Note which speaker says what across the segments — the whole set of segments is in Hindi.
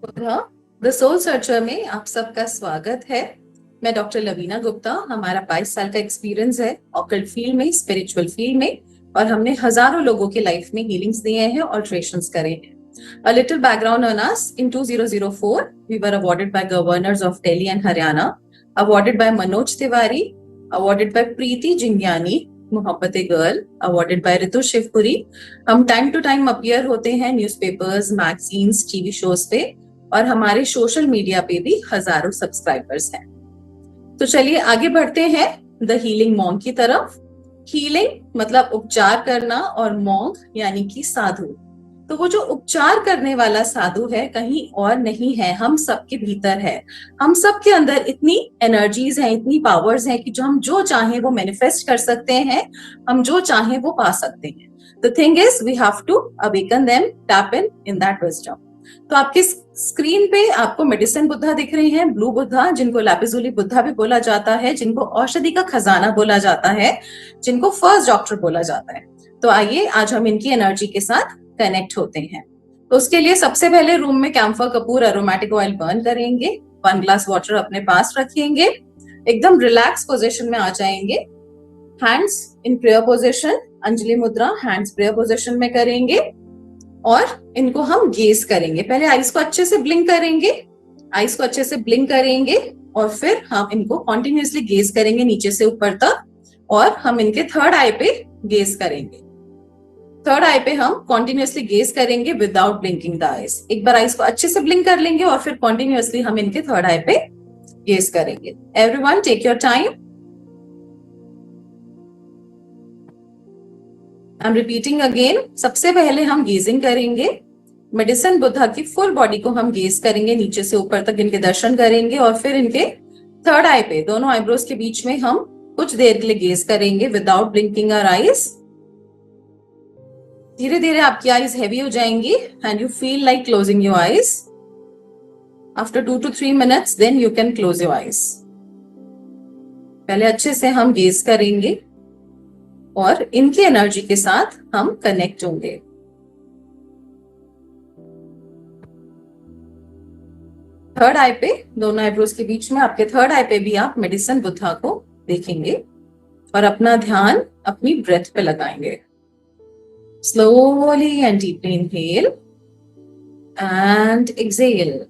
Speaker 1: द सोल सर्चर में आप सबका स्वागत है। मैं डॉक्टर लवीना गुप्ता। हमारा 22 साल का एक्सपीरियंस है ऑकल्ट फील्ड में, स्पिरिचुअल फील्ड में, और हमने हजारों लोगों के लाइफ में हीलिंग्स दिए हैं, ऑल्टरेशंस करे हैं। A little background on us. In 2004, we were awarded by governors of Delhi and Haryana, awarded by Manoj Tiwari, awarded by Preeti Jingyani, मोहब्बत girl, awarded by Ritu Shivpuri. हम टाइम टू टाइम अपीयर होते हैं न्यूज़पेपर्स, मैगजीन्स, टीवी शोज पे, और हमारे सोशल मीडिया पे भी हजारों सब्सक्राइबर्स हैं। तो चलिए आगे बढ़ते हैं द हीलिंग मॉन्क की तरफ। हीलिंग मतलब उपचार करना, और मॉन्क यानी कि साधु। तो वो जो उपचार करने वाला साधु है कहीं और नहीं है, हम सबके भीतर है। हम सबके अंदर इतनी एनर्जीज हैं, इतनी पावर्स हैं कि जो हम जो चाहें वो मैनिफेस्ट कर सकते हैं, हम जो चाहें वो पा सकते हैं। The thing is we have to awaken them, tap in that wisdom. तो आपके स्क्रीन पे आपको मेडिसिन बुद्धा दिख रहे हैं, ब्लू बुद्धा, जिनको लापिजुली बुद्धा भी बोला जाता है, जिनको औषधि का खजाना बोला जाता है, जिनको फर्स्ट डॉक्टर बोला जाता है। तो आइए आज हम इनकी एनर्जी के साथ कनेक्ट होते हैं। तो उसके लिए सबसे पहले रूम में कैम्फर कपूर एरोमेटिक ऑयल बर्न करेंगे। 1 ग्लास वाटर अपने पास रखेंगे, एकदम रिलैक्स पोजीशन में आ जाएंगे। Hands in prayer position, Anjali मुद्रा, हैंड्स प्रेयर पोजीशन में करेंगे, और इनको हम गेज करेंगे। पहले आईज को अच्छे से ब्लिंक करेंगे, आईज को अच्छे से ब्लिंक करेंगे, और फिर हम इनको कॉन्टिन्यूसली गेज करेंगे नीचे से ऊपर तक, और हम इनके थर्ड आई पे गेज करेंगे। थर्ड आई पे हम कॉन्टिन्यूसली गेज करेंगे विदाउट ब्लिंकिंग द आईज। एक बार आईज को अच्छे से ब्लिंक कर लेंगे और फिर कॉन्टिन्यूसली हम इनके थर्ड आई पे गेज करेंगे। Everyone take your time. I am repeating again. सबसे पहले हम गेजिंग करेंगे, मेडिसिन बुद्धा की फुल बॉडी को हम गेज करेंगे, नीचे से ऊपर तक इनके दर्शन करेंगे, और फिर इनके थर्ड आई पे, दोनों आईब्रोज के बीच में हम कुछ देर के लिए गेज करेंगे विदाउट ब्लिंकिंग आवर आईज। धीरे धीरे आपकी आईज हैवी हो जाएंगी and you feel like closing your eyes. After 2 to 3 minutes then you can close your eyes. पहले अच्छे से हम गेज करेंगे और इनकी एनर्जी के साथ हम कनेक्ट होंगे। थर्ड आई पे, दोनों आईब्रोज के बीच में, आपके थर्ड आई पे भी आप मेडिसिन बुद्धा को देखेंगे और अपना ध्यान अपनी ब्रेथ पे लगाएंगे। Slowly and deeply inhale and exhale.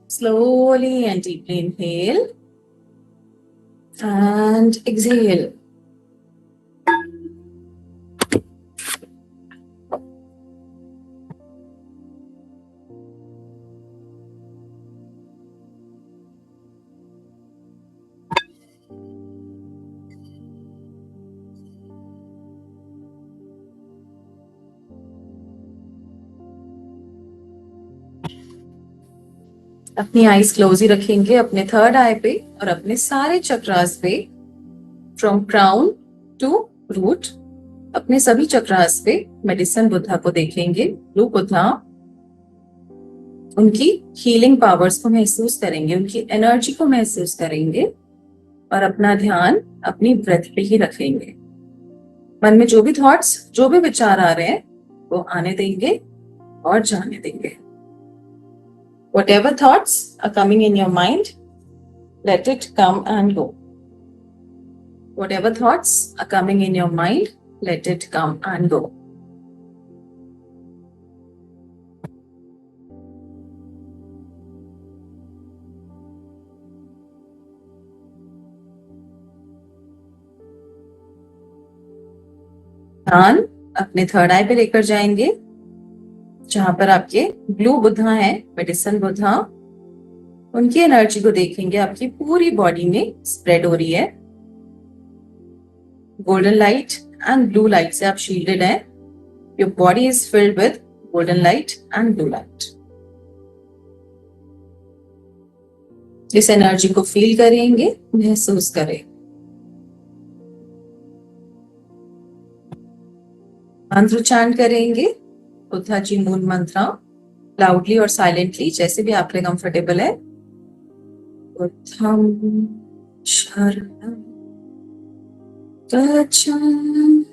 Speaker 1: Slowly and deeply inhale and exhale. अपनी आईज क्लोज ही रखेंगे अपने थर्ड आई पे और अपने सारे चक्रास पे, फ्रॉम क्राउन टू रूट, अपने सभी चक्रास पे मेडिसिन बुद्धा को देखेंगे, ब्लू बुद्धा। उनकी हीलिंग पावर्स को महसूस करेंगे, उनकी एनर्जी को महसूस करेंगे, और अपना ध्यान अपनी ब्रेथ पे ही रखेंगे। मन में जो भी थॉट्स, जो भी विचार आ रहे हैं वो आने देंगे और जाने देंगे। Whatever thoughts are coming in your mind, let it come and go. Whatever thoughts are coming in your mind, let it come and go. ध्यान अपने थर्ड आई पे लेकर जाएंगे, जहां पर आपके ब्लू बुद्धा है, मेडिसिन बुद्धा। उनकी एनर्जी को देखेंगे, आपकी पूरी बॉडी में स्प्रेड हो रही है। Golden light and blue light से आप शील्डेड हैं। Your body is filled with golden light and blue light. इस एनर्जी को फील करेंगे, महसूस करें। मंत्र चैंट करेंगे, बुद्धा जी मूल मंत्र, लाउडली और साइलेंटली, जैसे भी आपके कंफर्टेबल है। बुद्धं शरणं गच्छामि,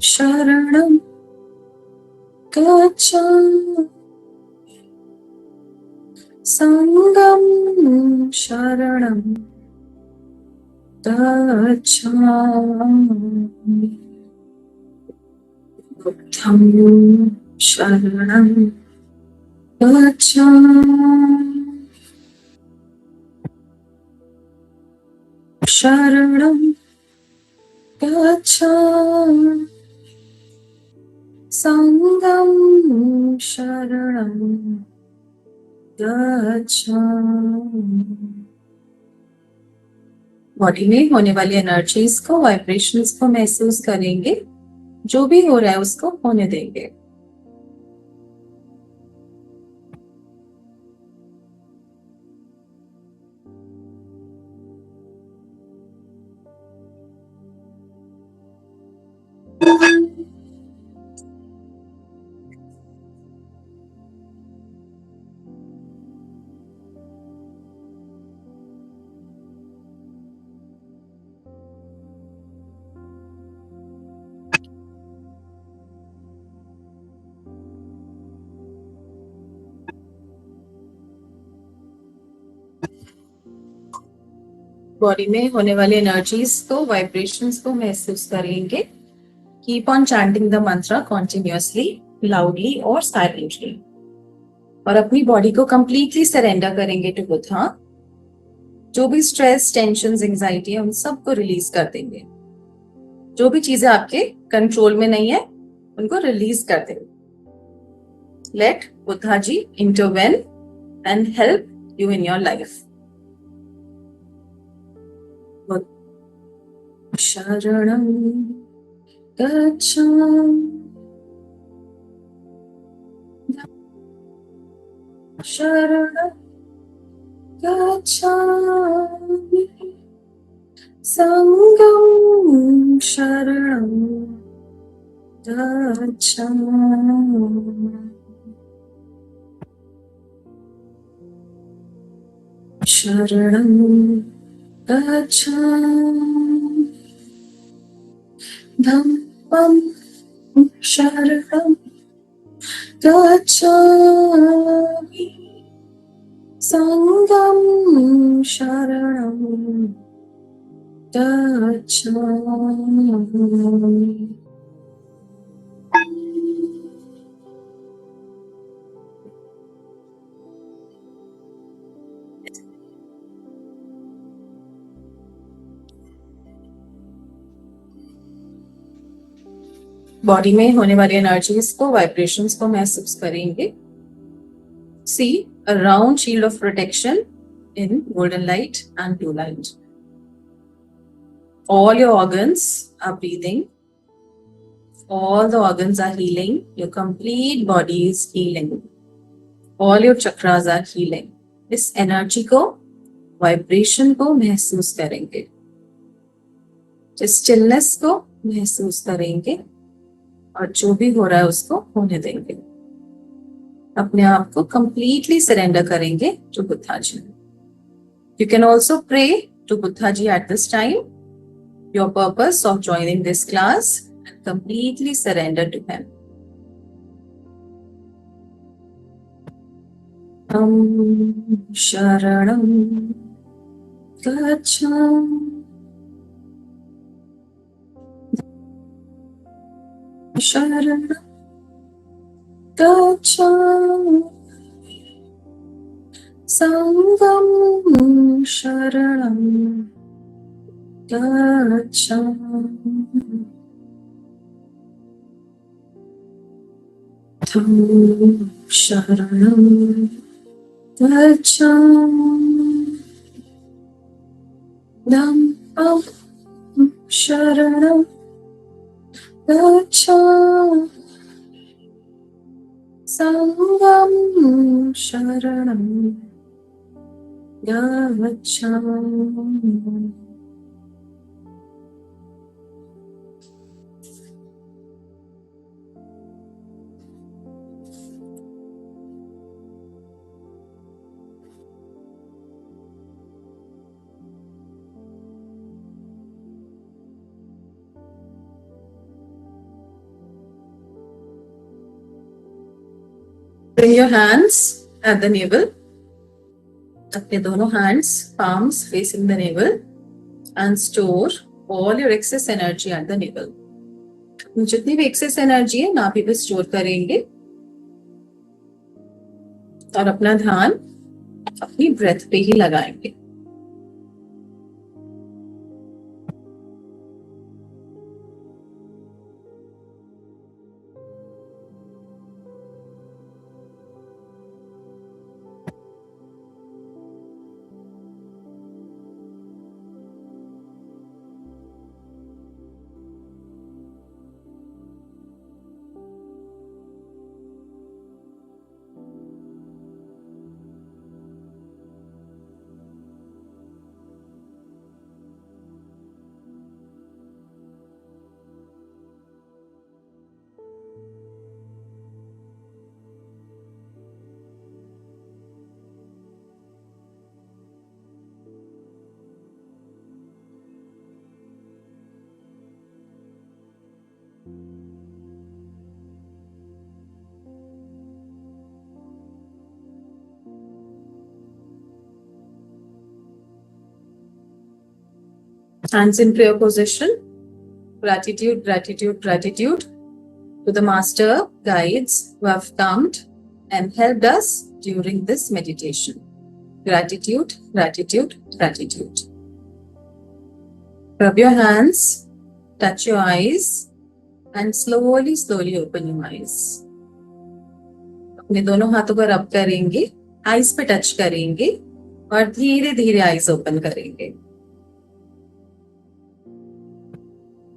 Speaker 1: शरणं गच्छामि संगम शरणं गच्छामि बुद्धं शरणं गच्छामि शरणं गच्छामि संगम शरणं गच्छामि। बॉडी में होने वाली एनर्जीज को, वाइब्रेशंस को महसूस करेंगे। जो भी हो रहा है उसको होने देंगे। बॉडी में होने वाली एनर्जीज को, वाइब्रेशंस को महसूस करेंगे। कीप ऑन चैंटिंग द मंत्र कॉन्टिन्यूअसली, लाउडली और साइलेंटली। और अपनी बॉडी को कंप्लीटली सरेंडर करेंगे टू बुद्धा। जो भी स्ट्रेस, टेंशन, एंजाइटी है उन सबको रिलीज कर देंगे। जो भी चीजें आपके कंट्रोल में नहीं है उनको रिलीज कर देंगे। Let Buddha ji intervene and help you in your life. शरणं गच्छामि शरणं गच्छामि संगं शरणं गच्छामि शरणं गच्छामि धम्मं शरणं गच्छामि संगं शरणं गच्छामि। बॉडी में होने वाली एनर्जीज को, वाइब्रेशंस को महसूस करेंगे। See a round shield of protection in golden light and blue light. All your organs are breathing. All the organs are healing. Your complete body is healing. All your chakras are healing. इस एनर्जी को, वाइब्रेशन को महसूस करेंगे। इस स्टिलनेस को महसूस करेंगे और जो भी हो रहा है उसको होने देंगे। अपने आप को completely surrender करेंगे to Buddha ji. You can also pray to Buddha ji at this time. Your purpose of joining this class and completely surrender to him. Sharanam gacchami Sharanam gacchami Sangam Sharanam gacchami Tham Sharanam gacchami Dhammam Sharanam gacchami Sangam Sharanam gacchami। Bring your hands at the navel. अपने दोनों hands, palms facing the navel and store all your excess energy at the navel. जितनी भी excess energy है नाभि पे स्टोर करेंगे और अपना ध्यान अपनी ब्रेथ पे ही लगाएंगे. Hands in prayer position. Gratitude, gratitude, gratitude to the master guides who have come and helped us during this meditation. Gratitude, gratitude, gratitude. Rub your hands, touch your eyes and slowly, slowly open your eyes. अपने दोनों हाथों को रब करेंगे, आईज पे टच करेंगे और धीरे धीरे आईज ओपन करेंगे.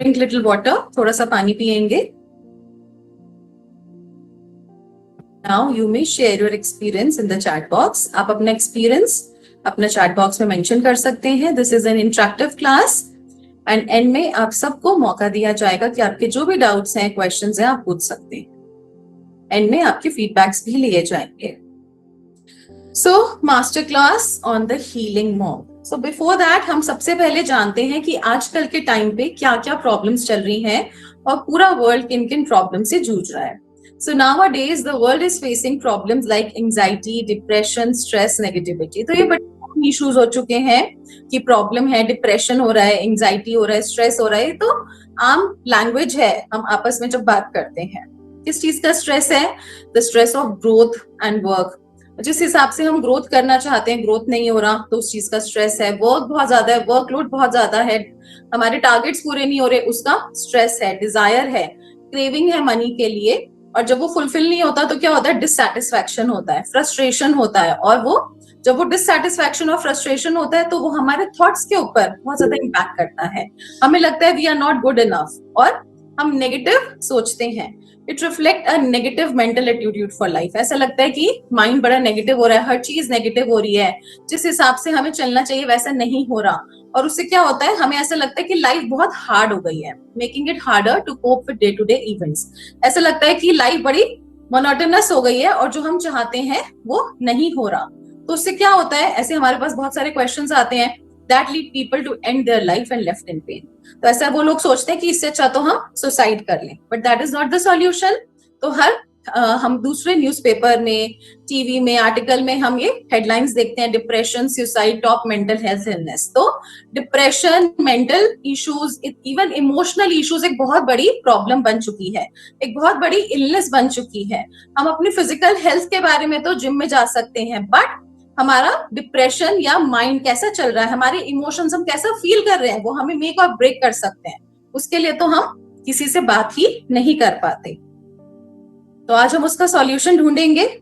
Speaker 1: Drink little water, थोड़ा सा पानी पिएंगे. Now you may share your experience in the chat box. आप अपना experience अपना chat box में mention कर सकते हैं. This is an interactive class and end में आप सबको मौका दिया जाएगा कि आपके जो भी doubts हैं, questions हैं, आप पूछ सकते हैं. End में आपके feedbacks भी लिए जाएंगे. So master class on the healing mom. So before that हम सबसे पहले जानते हैं कि आजकल के टाइम पे क्या क्या प्रॉब्लम्स चल रही हैं और पूरा वर्ल्ड किन किन प्रॉब्लम से जूझ रहा है. So nowadays the world is facing problems like anxiety, depression, stress, negativity. तो ये बड़े इश्यूज हो चुके हैं कि प्रॉब्लम है, डिप्रेशन हो रहा है, एंजाइटी हो रहा है, स्ट्रेस हो रहा है. तो आम लैंग्वेज है हम आपस में जब बात करते हैं. किस चीज का स्ट्रेस है? The stress of growth and work. जिस हिसाब से हम ग्रोथ करना चाहते हैं, ग्रोथ नहीं हो रहा तो उस चीज का स्ट्रेस है. वर्क बहुत ज्यादा है, वर्कलोड बहुत ज्यादा है, हमारे टारगेट्स पूरे नहीं हो रहे, उसका स्ट्रेस है. डिजायर है, क्रेविंग है मनी के लिए और जब वो फुलफिल नहीं होता तो क्या होता है? डिससैटिस्फैक्शन होता है, फ्रस्ट्रेशन होता है. और वो जब वो डिससैटिस्फैक्शन और फ्रस्ट्रेशन होता है तो वो हमारे थॉट्स के ऊपर बहुत ज्यादा इम्पैक्ट करता है. हमें लगता है we are not good enough और हम नेगेटिव सोचते हैं. It reflect a negative mental attitude for life. ऐसा लगता है कि माइंड बड़ा नेगेटिव हो रहा है, हर चीज नेगेटिव हो रही है, जिस हिसाब से हमें चलना चाहिए वैसा नहीं हो रहा. और उससे क्या होता है? हमें ऐसा लगता है कि लाइफ बहुत हार्ड हो गई है, making it harder to cope with day to day events. ऐसा लगता है कि लाइफ बड़ी मोनोटोनस हो गई है और जो हम चाहते हैं वो नहीं हो रहा. तो उससे क्या होता है? ऐसे हमारे पास बहुत सारे क्वेश्चंस आते हैं that lead people to end their life and left in pain. तो ऐसा वो लोग सोचते हैं कि इससे अच्छा तो हम सुसाइड कर लें, but that is not the solution. तो हम दूसरे न्यूज़पेपर में, टीवी में, आर्टिकल में हम ये हेडलाइंस देखते हैं, depression, suicide, top mental health illness. तो depression, mental issues, even emotional issues एक बहुत बड़ी प्रॉब्लम बन चुकी है, एक बहुत बड़ी इलनेस बन चुकी है. हम अपनी फिजिकल हेल्थ के बारे में तो जिम में जा सकते हैं, बट हमारा डिप्रेशन या माइंड कैसा चल रहा है, हमारे इमोशंस हम कैसा फील कर रहे हैं, वो हमें मेक और ब्रेक कर सकते हैं. उसके लिए तो हम किसी से बात ही नहीं कर पाते. तो आज हम उसका सॉल्यूशन ढूंढेंगे.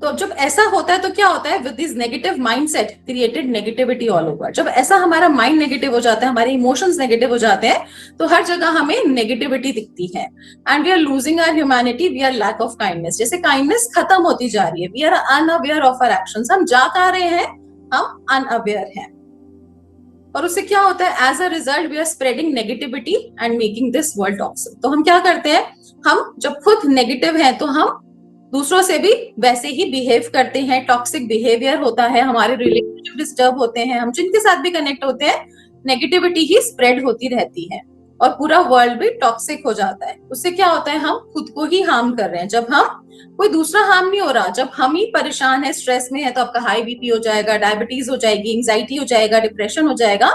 Speaker 1: तो जब ऐसा होता है तो क्या होता है? With this negative mindset created negativity all over. जब ऐसा हमारा माइंड नेगेटिव हो जाता है, हमारे इमोशंस नेगेटिव हो जाते हैं, तो हर जगह हमें नेगेटिविटी दिखती है. And we are losing our humanity, we are lack of kindness. जैसे काइंडनेस खत्म होती जा रही है. We are unaware of our actions. हम जा कहाँ रहे हैं? हम अनअवेयर हैं. और उससे क्या होता है? As a result we are spreading negativity and making this world toxic. तो हम क्या करते हैं? हम जब खुद नेगेटिव हैं तो हम दूसरों से भी वैसे ही बिहेव करते हैं. टॉक्सिक बिहेवियर होता है, हमारे रिलेशनशिप डिस्टर्ब होते हैं, हम जिनके साथ भी कनेक्ट होते हैं नेगेटिविटी ही स्प्रेड होती रहती है. और पूरा वर्ल्ड भी टॉक्सिक हो जाता है। उससे क्या होता है, हम खुद को ही हार्म कर रहे हैं। जब हम, कोई दूसरा हार्म नहीं हो रहा, जब हम ही परेशान है, स्ट्रेस में है, तो आपका हाई बीपी हो जाएगा, डायबिटीज हो जाएगी, एंजाइटी हो जाएगा, डिप्रेशन हो जाएगा।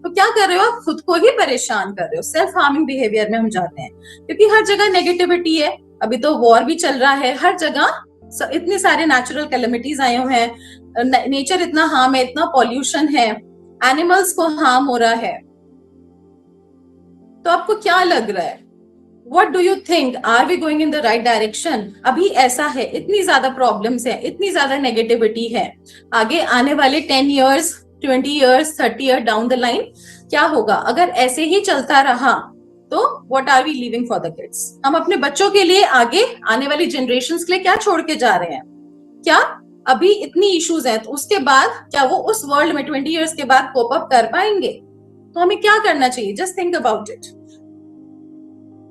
Speaker 1: तो क्या कर रहे हो आप, खुद को ही परेशान कर रहे हो। सेल्फ हार्मिंग बिहेवियर में हम जाते हैं, क्योंकि हर जगह नेगेटिविटी है। अभी तो वॉर भी चल रहा है, हर जगह इतने सारे नेचुरल कैलेमिटीज आए हुए हैं, नेचर इतना हार्म है, इतना पॉल्यूशन है, एनिमल्स को हार्म हो रहा है। तो आपको क्या लग रहा है, What do you think? Are we going in the right direction? अभी ऐसा है, इतनी ज्यादा प्रॉब्लम्स है, इतनी ज्यादा नेगेटिविटी है। आगे आने वाले 10 years, 20 years, 30 years down the line क्या होगा अगर ऐसे ही चलता रहा? तो what are we leaving for the kids? हम अपने बच्चों के लिए, आगे आने वाली जनरेशंस के लिए क्या छोड़ के जा रहे हैं? क्या अभी इतनी इश्यूज हैं, तो उसके बाद क्या वो उस वर्ल्ड में 20 years के बाद कोप अप कर पाएंगे? तो हमें क्या करना चाहिए? Just think about it.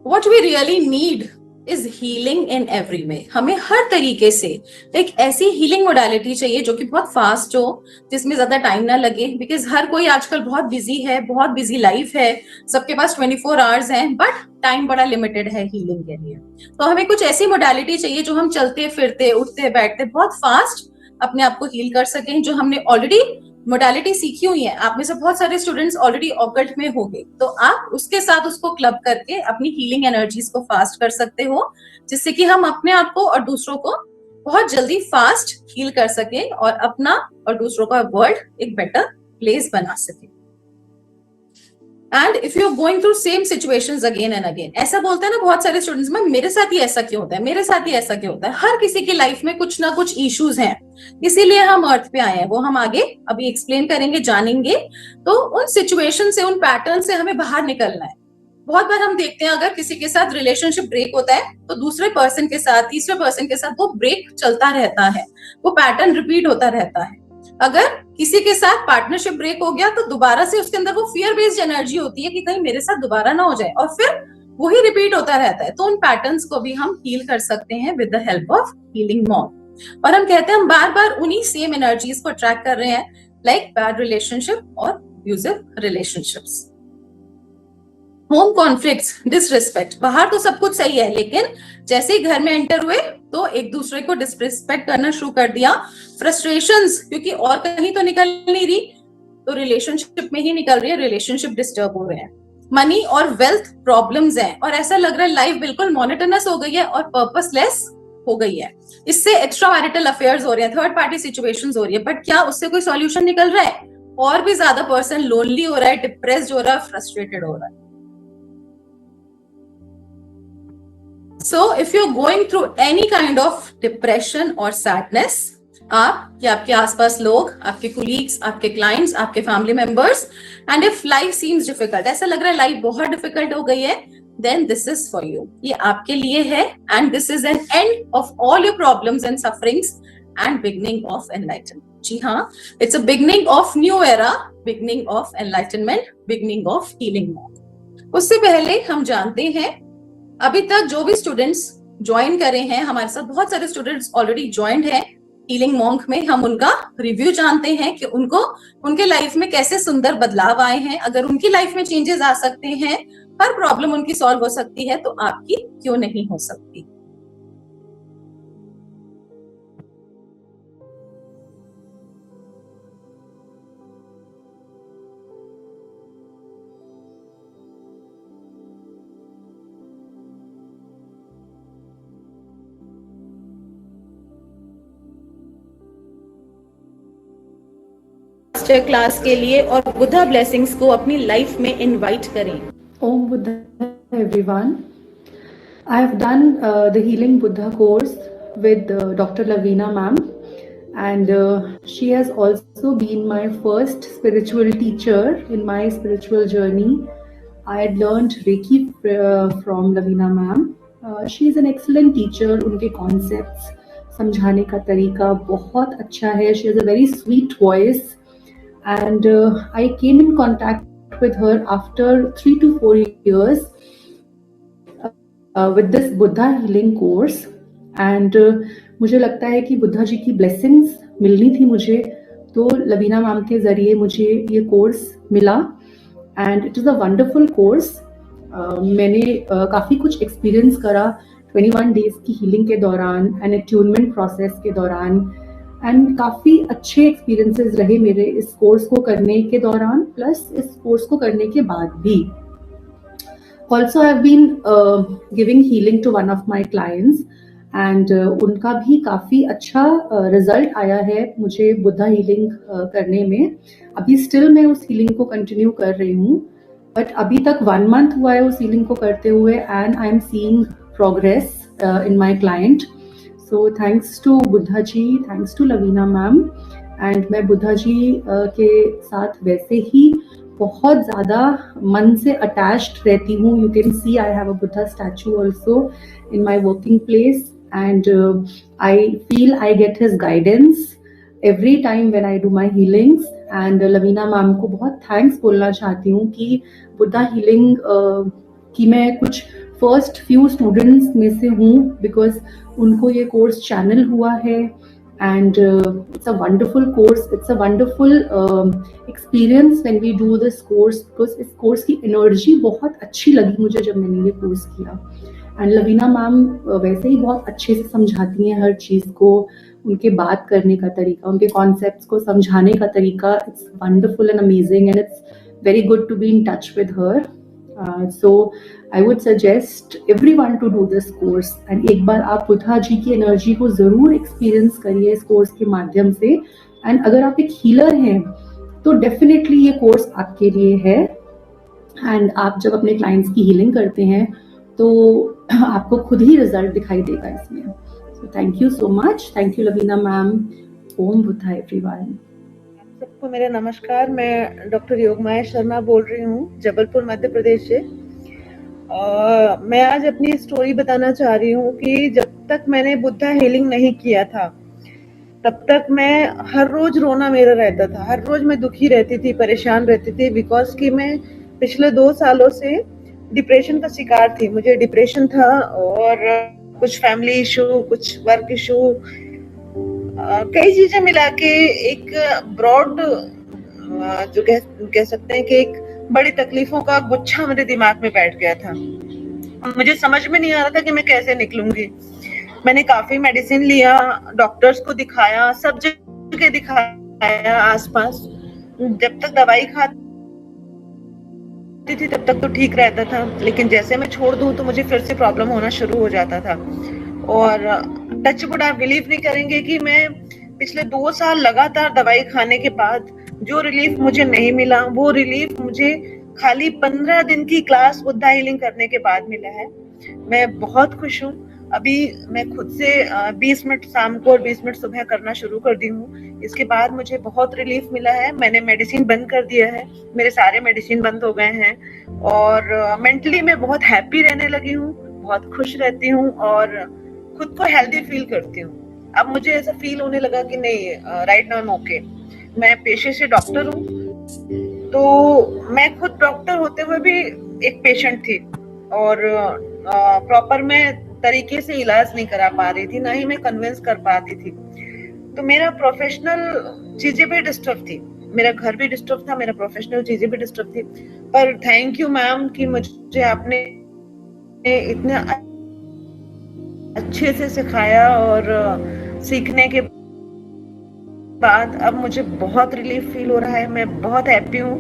Speaker 1: What we really need is healing in every way. हमें हर तरीके से एक ऐसी हीलिंग मोडालिटी चाहिए जो कि बहुत फास्ट हो, जिसमें ज्यादा टाइम ना लगे, बिकॉज हर कोई आजकल बहुत बिजी है, बहुत बिजी लाइफ है, सबके पास 24 आवर्स हैं, बट टाइम बड़ा लिमिटेड है हीलिंग के लिए। तो हमें कुछ ऐसी मोडालिटी चाहिए जो हम चलते फिरते, उठते बैठते बहुत फास्ट अपने आप को हील कर सकें, जो हमने ऑलरेडी मोडालिटी सीखी हुई है। आप में से बहुत सारे स्टूडेंट्स ऑलरेडी ऑकल्ट में होंगे, तो आप उसके साथ उसको क्लब करके अपनी हीलिंग एनर्जीज को फास्ट कर सकते हो, जिससे कि हम अपने आप को और दूसरों को बहुत जल्दी फास्ट हील कर सके और अपना और दूसरों का वर्ल्ड एक बेटर प्लेस बना सके। And if you are going through same situations again and again, ऐसा बोलते हैं ना बहुत सारे स्टूडेंट्स में, मेरे साथ ही ऐसा क्यों होता है, मेरे साथ ही ऐसा क्यों होता है। हर किसी की लाइफ में कुछ ना कुछ इश्यूज हैं, इसीलिए हम अर्थ पे आए हैं। वो हम आगे अभी एक्सप्लेन करेंगे, जानेंगे। तो उन सिचुएशन से, उन पैटर्न से हमें बाहर निकलना है। बहुत बार हम देखते हैं, अगर किसी के साथ रिलेशनशिप ब्रेक होता है तो दूसरे पर्सन के साथ, तीसरे पर्सन के साथ वो ब्रेक चलता रहता है, वो पैटर्न रिपीट होता रहता है। अगर किसी के साथ पार्टनरशिप ब्रेक हो गया तो दोबारा से उसके अंदर वो फियर बेस्ड एनर्जी होती है कि कहीं मेरे साथ दोबारा ना हो जाए, और फिर वही रिपीट होता रहता है। तो उन पैटर्न्स को भी हम हील कर सकते हैं with the help of healing mom. और हम कहते हैं हम बार बार उन्हीं सेम एनर्जीज को ट्रैक कर रहे हैं, लाइक बैड रिलेशनशिप और abusive relationships, home conflicts, disrespect. बाहर तो सब कुछ सही है, लेकिन जैसे ही घर में एंटर हुए तो एक दूसरे को डिसरिस्पेक्ट करना शुरू कर दिया। फ्रस्ट्रेशंस, क्योंकि और कहीं तो निकल नहीं रही, तो रिलेशनशिप में ही निकल रही है, रिलेशनशिप डिस्टर्ब हो रहे हैं। मनी और वेल्थ प्रॉब्लम्स हैं, और ऐसा लग रहा है लाइफ बिल्कुल मोनोटोनस हो गई है और पर्पसलेस हो गई है। इससे एक्स्ट्रा मैरिटल अफेयर्स हो रहे हैं, थर्ड पार्टी सिचुएशंस हो रही है, बट क्या उससे कोई सॉल्यूशन निकल रहा है? और भी ज्यादा पर्सन लोनली हो रहा है, डिप्रेस्ड हो रहा है, फ्रस्ट्रेटेड हो रहा है। So if you're going through any kind of depression or sadness, आप या आपके आसपास लोग, आपके कुलीग्स, आपके क्लाइंट्स, आपके family members, and if life seems difficult, ऐसा लग रहा है लाइफ बहुत डिफिकल्ट हो गई है, then this is for you. ये आपके लिए है, and this is an end of all your problems and sufferings and beginning of enlightenment. जी हाँ, it's a beginning of new era, beginning of enlightenment, beginning of healing. उससे पहले हम जानते हैं, अभी तक जो भी स्टूडेंट्स ज्वाइन करे हैं हमारे साथ, बहुत सारे स्टूडेंट्स ऑलरेडी ज्वाइंड हैं हीलिंग मॉन्क में, हम उनका रिव्यू जानते हैं कि उनको उनके लाइफ में कैसे सुंदर बदलाव आए हैं। अगर उनकी लाइफ में चेंजेस आ सकते हैं, हर प्रॉब्लम उनकी सॉल्व हो सकती है, तो आपकी क्यों नहीं हो सकती? मास्टर क्लास के लिए और बुद्धा ब्लेसिंग्स को अपनी लाइफ में इनवाइट करें।
Speaker 2: Om Buddha everyone. I have done the Healing Buddha course with Dr. Lavina ma'am, and she has also been my first spiritual teacher in my spiritual journey. I had learned Reiki from Lavina ma'am. She is an excellent teacher. उनके concepts समझाने का तरीका बहुत अच्छा है. She has a very sweet voice. And I came in contact with her after 3 to 4 years with this Buddha healing course. And मुझे लगता है कि बुद्धा जी की blessings मिलनी थी मुझे, तो लवीना मैम के ज़रिए मुझे ये कोर्स मिला. And it is a wonderful course. मैंने काफ़ी कुछ एक्सपीरियंस करा 21 डेज की हीलिंग के दौरान एंड अट्यूनमेंट प्रोसेस के दौरान, एंड काफ़ी अच्छे एक्सपीरियंसेस रहे मेरे इस कोर्स को करने के दौरान, प्लस इस कोर्स को करने के बाद भी. Also, I've been giving healing to one of my clients and उनका भी काफ़ी अच्छा रिजल्ट आया है मुझे बुद्धा हीलिंग करने में. अभी स्टिल मैं उस हीलिंग को कंटिन्यू कर रही हूँ, बट अभी तक 1 मंथ हुआ है उस हीलिंग को करते हुए, and I am seeing progress in my client. So thanks to Buddha ji, thanks to Lavina ma'am. And मैं बुद्धा जी के साथ वैसे ही बहुत ज़्यादा मन से अटैच्ड रहती हूँ. You can see I have a Buddha statue also in my working place, and I feel I get his guidance every time when I do my healings. And Lavina ma'am को बहुत थैंक्स बोलना चाहती हूँ कि बुद्धा हीलिंग की मैं कुछ फर्स्ट फ्यू स्टूडेंट्स में से हूँ, बिकॉज उनको ये कोर्स चैनल हुआ है. And it's a wonderful course, it's a wonderful experience when we do this course, because इस कोर्स की एनर्जी बहुत अच्छी लगी मुझे जब मैंने ये कोर्स किया. एंड लवीना मैम वैसे ही बहुत अच्छे से समझाती हैं हर चीज़ को. उनके बात करने का तरीका, उनके कॉन्सेप्ट्स को समझाने का तरीका, it's wonderful and amazing, and it's very good to be in touch with her. So I would suggest everyone to do this course. एंड एक बार आप बुद्धा जी की एनर्जी को ज़रूर एक्सपीरियंस करिए इस कोर्स के माध्यम से. एंड अगर आप एक हीलर हैं तो डेफिनेटली ये कोर्स आपके लिए है. एंड आप जब अपने क्लाइंट्स की हीलिंग करते हैं तो आपको खुद ही रिजल्ट दिखाई देगा इसमें. So thank you so much. Thank you Lavina ma'am. Om Buddha everyone.
Speaker 3: सबको मेरा नमस्कार. मैं डॉक्टर योगमाया शर्मा बोल रही हूँ जबलपुर मध्य प्रदेश से. मैं आज अपनी स्टोरी बताना चाह रही हूँ कि जब तक मैंने बुद्धा हीलिंग नहीं किया था तब तक मैं हर रोज रोना मेरा रहता था. हर रोज मैं दुखी रहती थी, परेशान रहती थी, बिकॉज कि मैं पिछले 2 सालों से डिप्रेशन का शिकार थी. मुझे डिप्रेशन था और कुछ फैमिली इशू, कुछ वर्क इशू, कई चीजें मिला के एक ब्रॉड जो कह सकते हैं कि एक बड़ी तकलीफों का गुच्छा मेरे दिमाग में बैठ गया था. मुझे समझ में नहीं आ रहा था कि मैं कैसे निकलूंगी. मैंने काफी मेडिसिन लिया, डॉक्टर्स को दिखाया, सब जगह दिखाया आसपास. जब तक दवाई खाती थी तब तक तो ठीक रहता था, लेकिन जैसे मैं छोड़ दूं तो मुझे फिर से प्रॉब्लम होना शुरू हो जाता था. और टच वुड, आप बिलीव नहीं करेंगे कि मैं पिछले 2 साल लगातार दवाई खाने के बाद जो रिलीफ मुझे नहीं मिला, वो रिलीफ मुझे खाली 15 दिन की क्लास बुद्धा हीलिंग करने के बाद मिला है. मैं बहुत खुश हूँ. अभी मैं खुद से 20 मिनट शाम को और 20 मिनट सुबह करना शुरू कर दी हूँ. इसके बाद मुझे बहुत रिलीफ मिला है. मैंने मेडिसिन बंद कर दिया है, मेरे सारे मेडिसिन बंद हो गए हैं, और मेंटली मैं बहुत हैप्पी रहने लगी हूँ, बहुत खुश रहती हूँ और खुद को हेल्दी फील करती हूँ. अब मुझे ऐसा फील होने लगा कि नहीं, right now I am okay. मैं पेशे से डॉक्टर हूँ, तो मैं खुद डॉक्टर होते हुए भी एक पेशेंट थी और प्रॉपर मैं तरीके से इलाज नहीं करा पा रही थी, ना ही मैं कन्विंस कर पाती थी. तो मेरा प्रोफेशनल चीजें भी डिस्टर्ब थी, मेरा घर भी डिस्टर्ब था, मेरा प्रोफेशनल चीजें भी डिस्टर्ब थी. पर थैंक यू मैम कि मुझे आपने इतना अच्छे से सिखाया, और सीखने के बाद अब मुझे बहुत रिलीफ फील हो रहा है. मैं बहुत हैप्पी हूँ.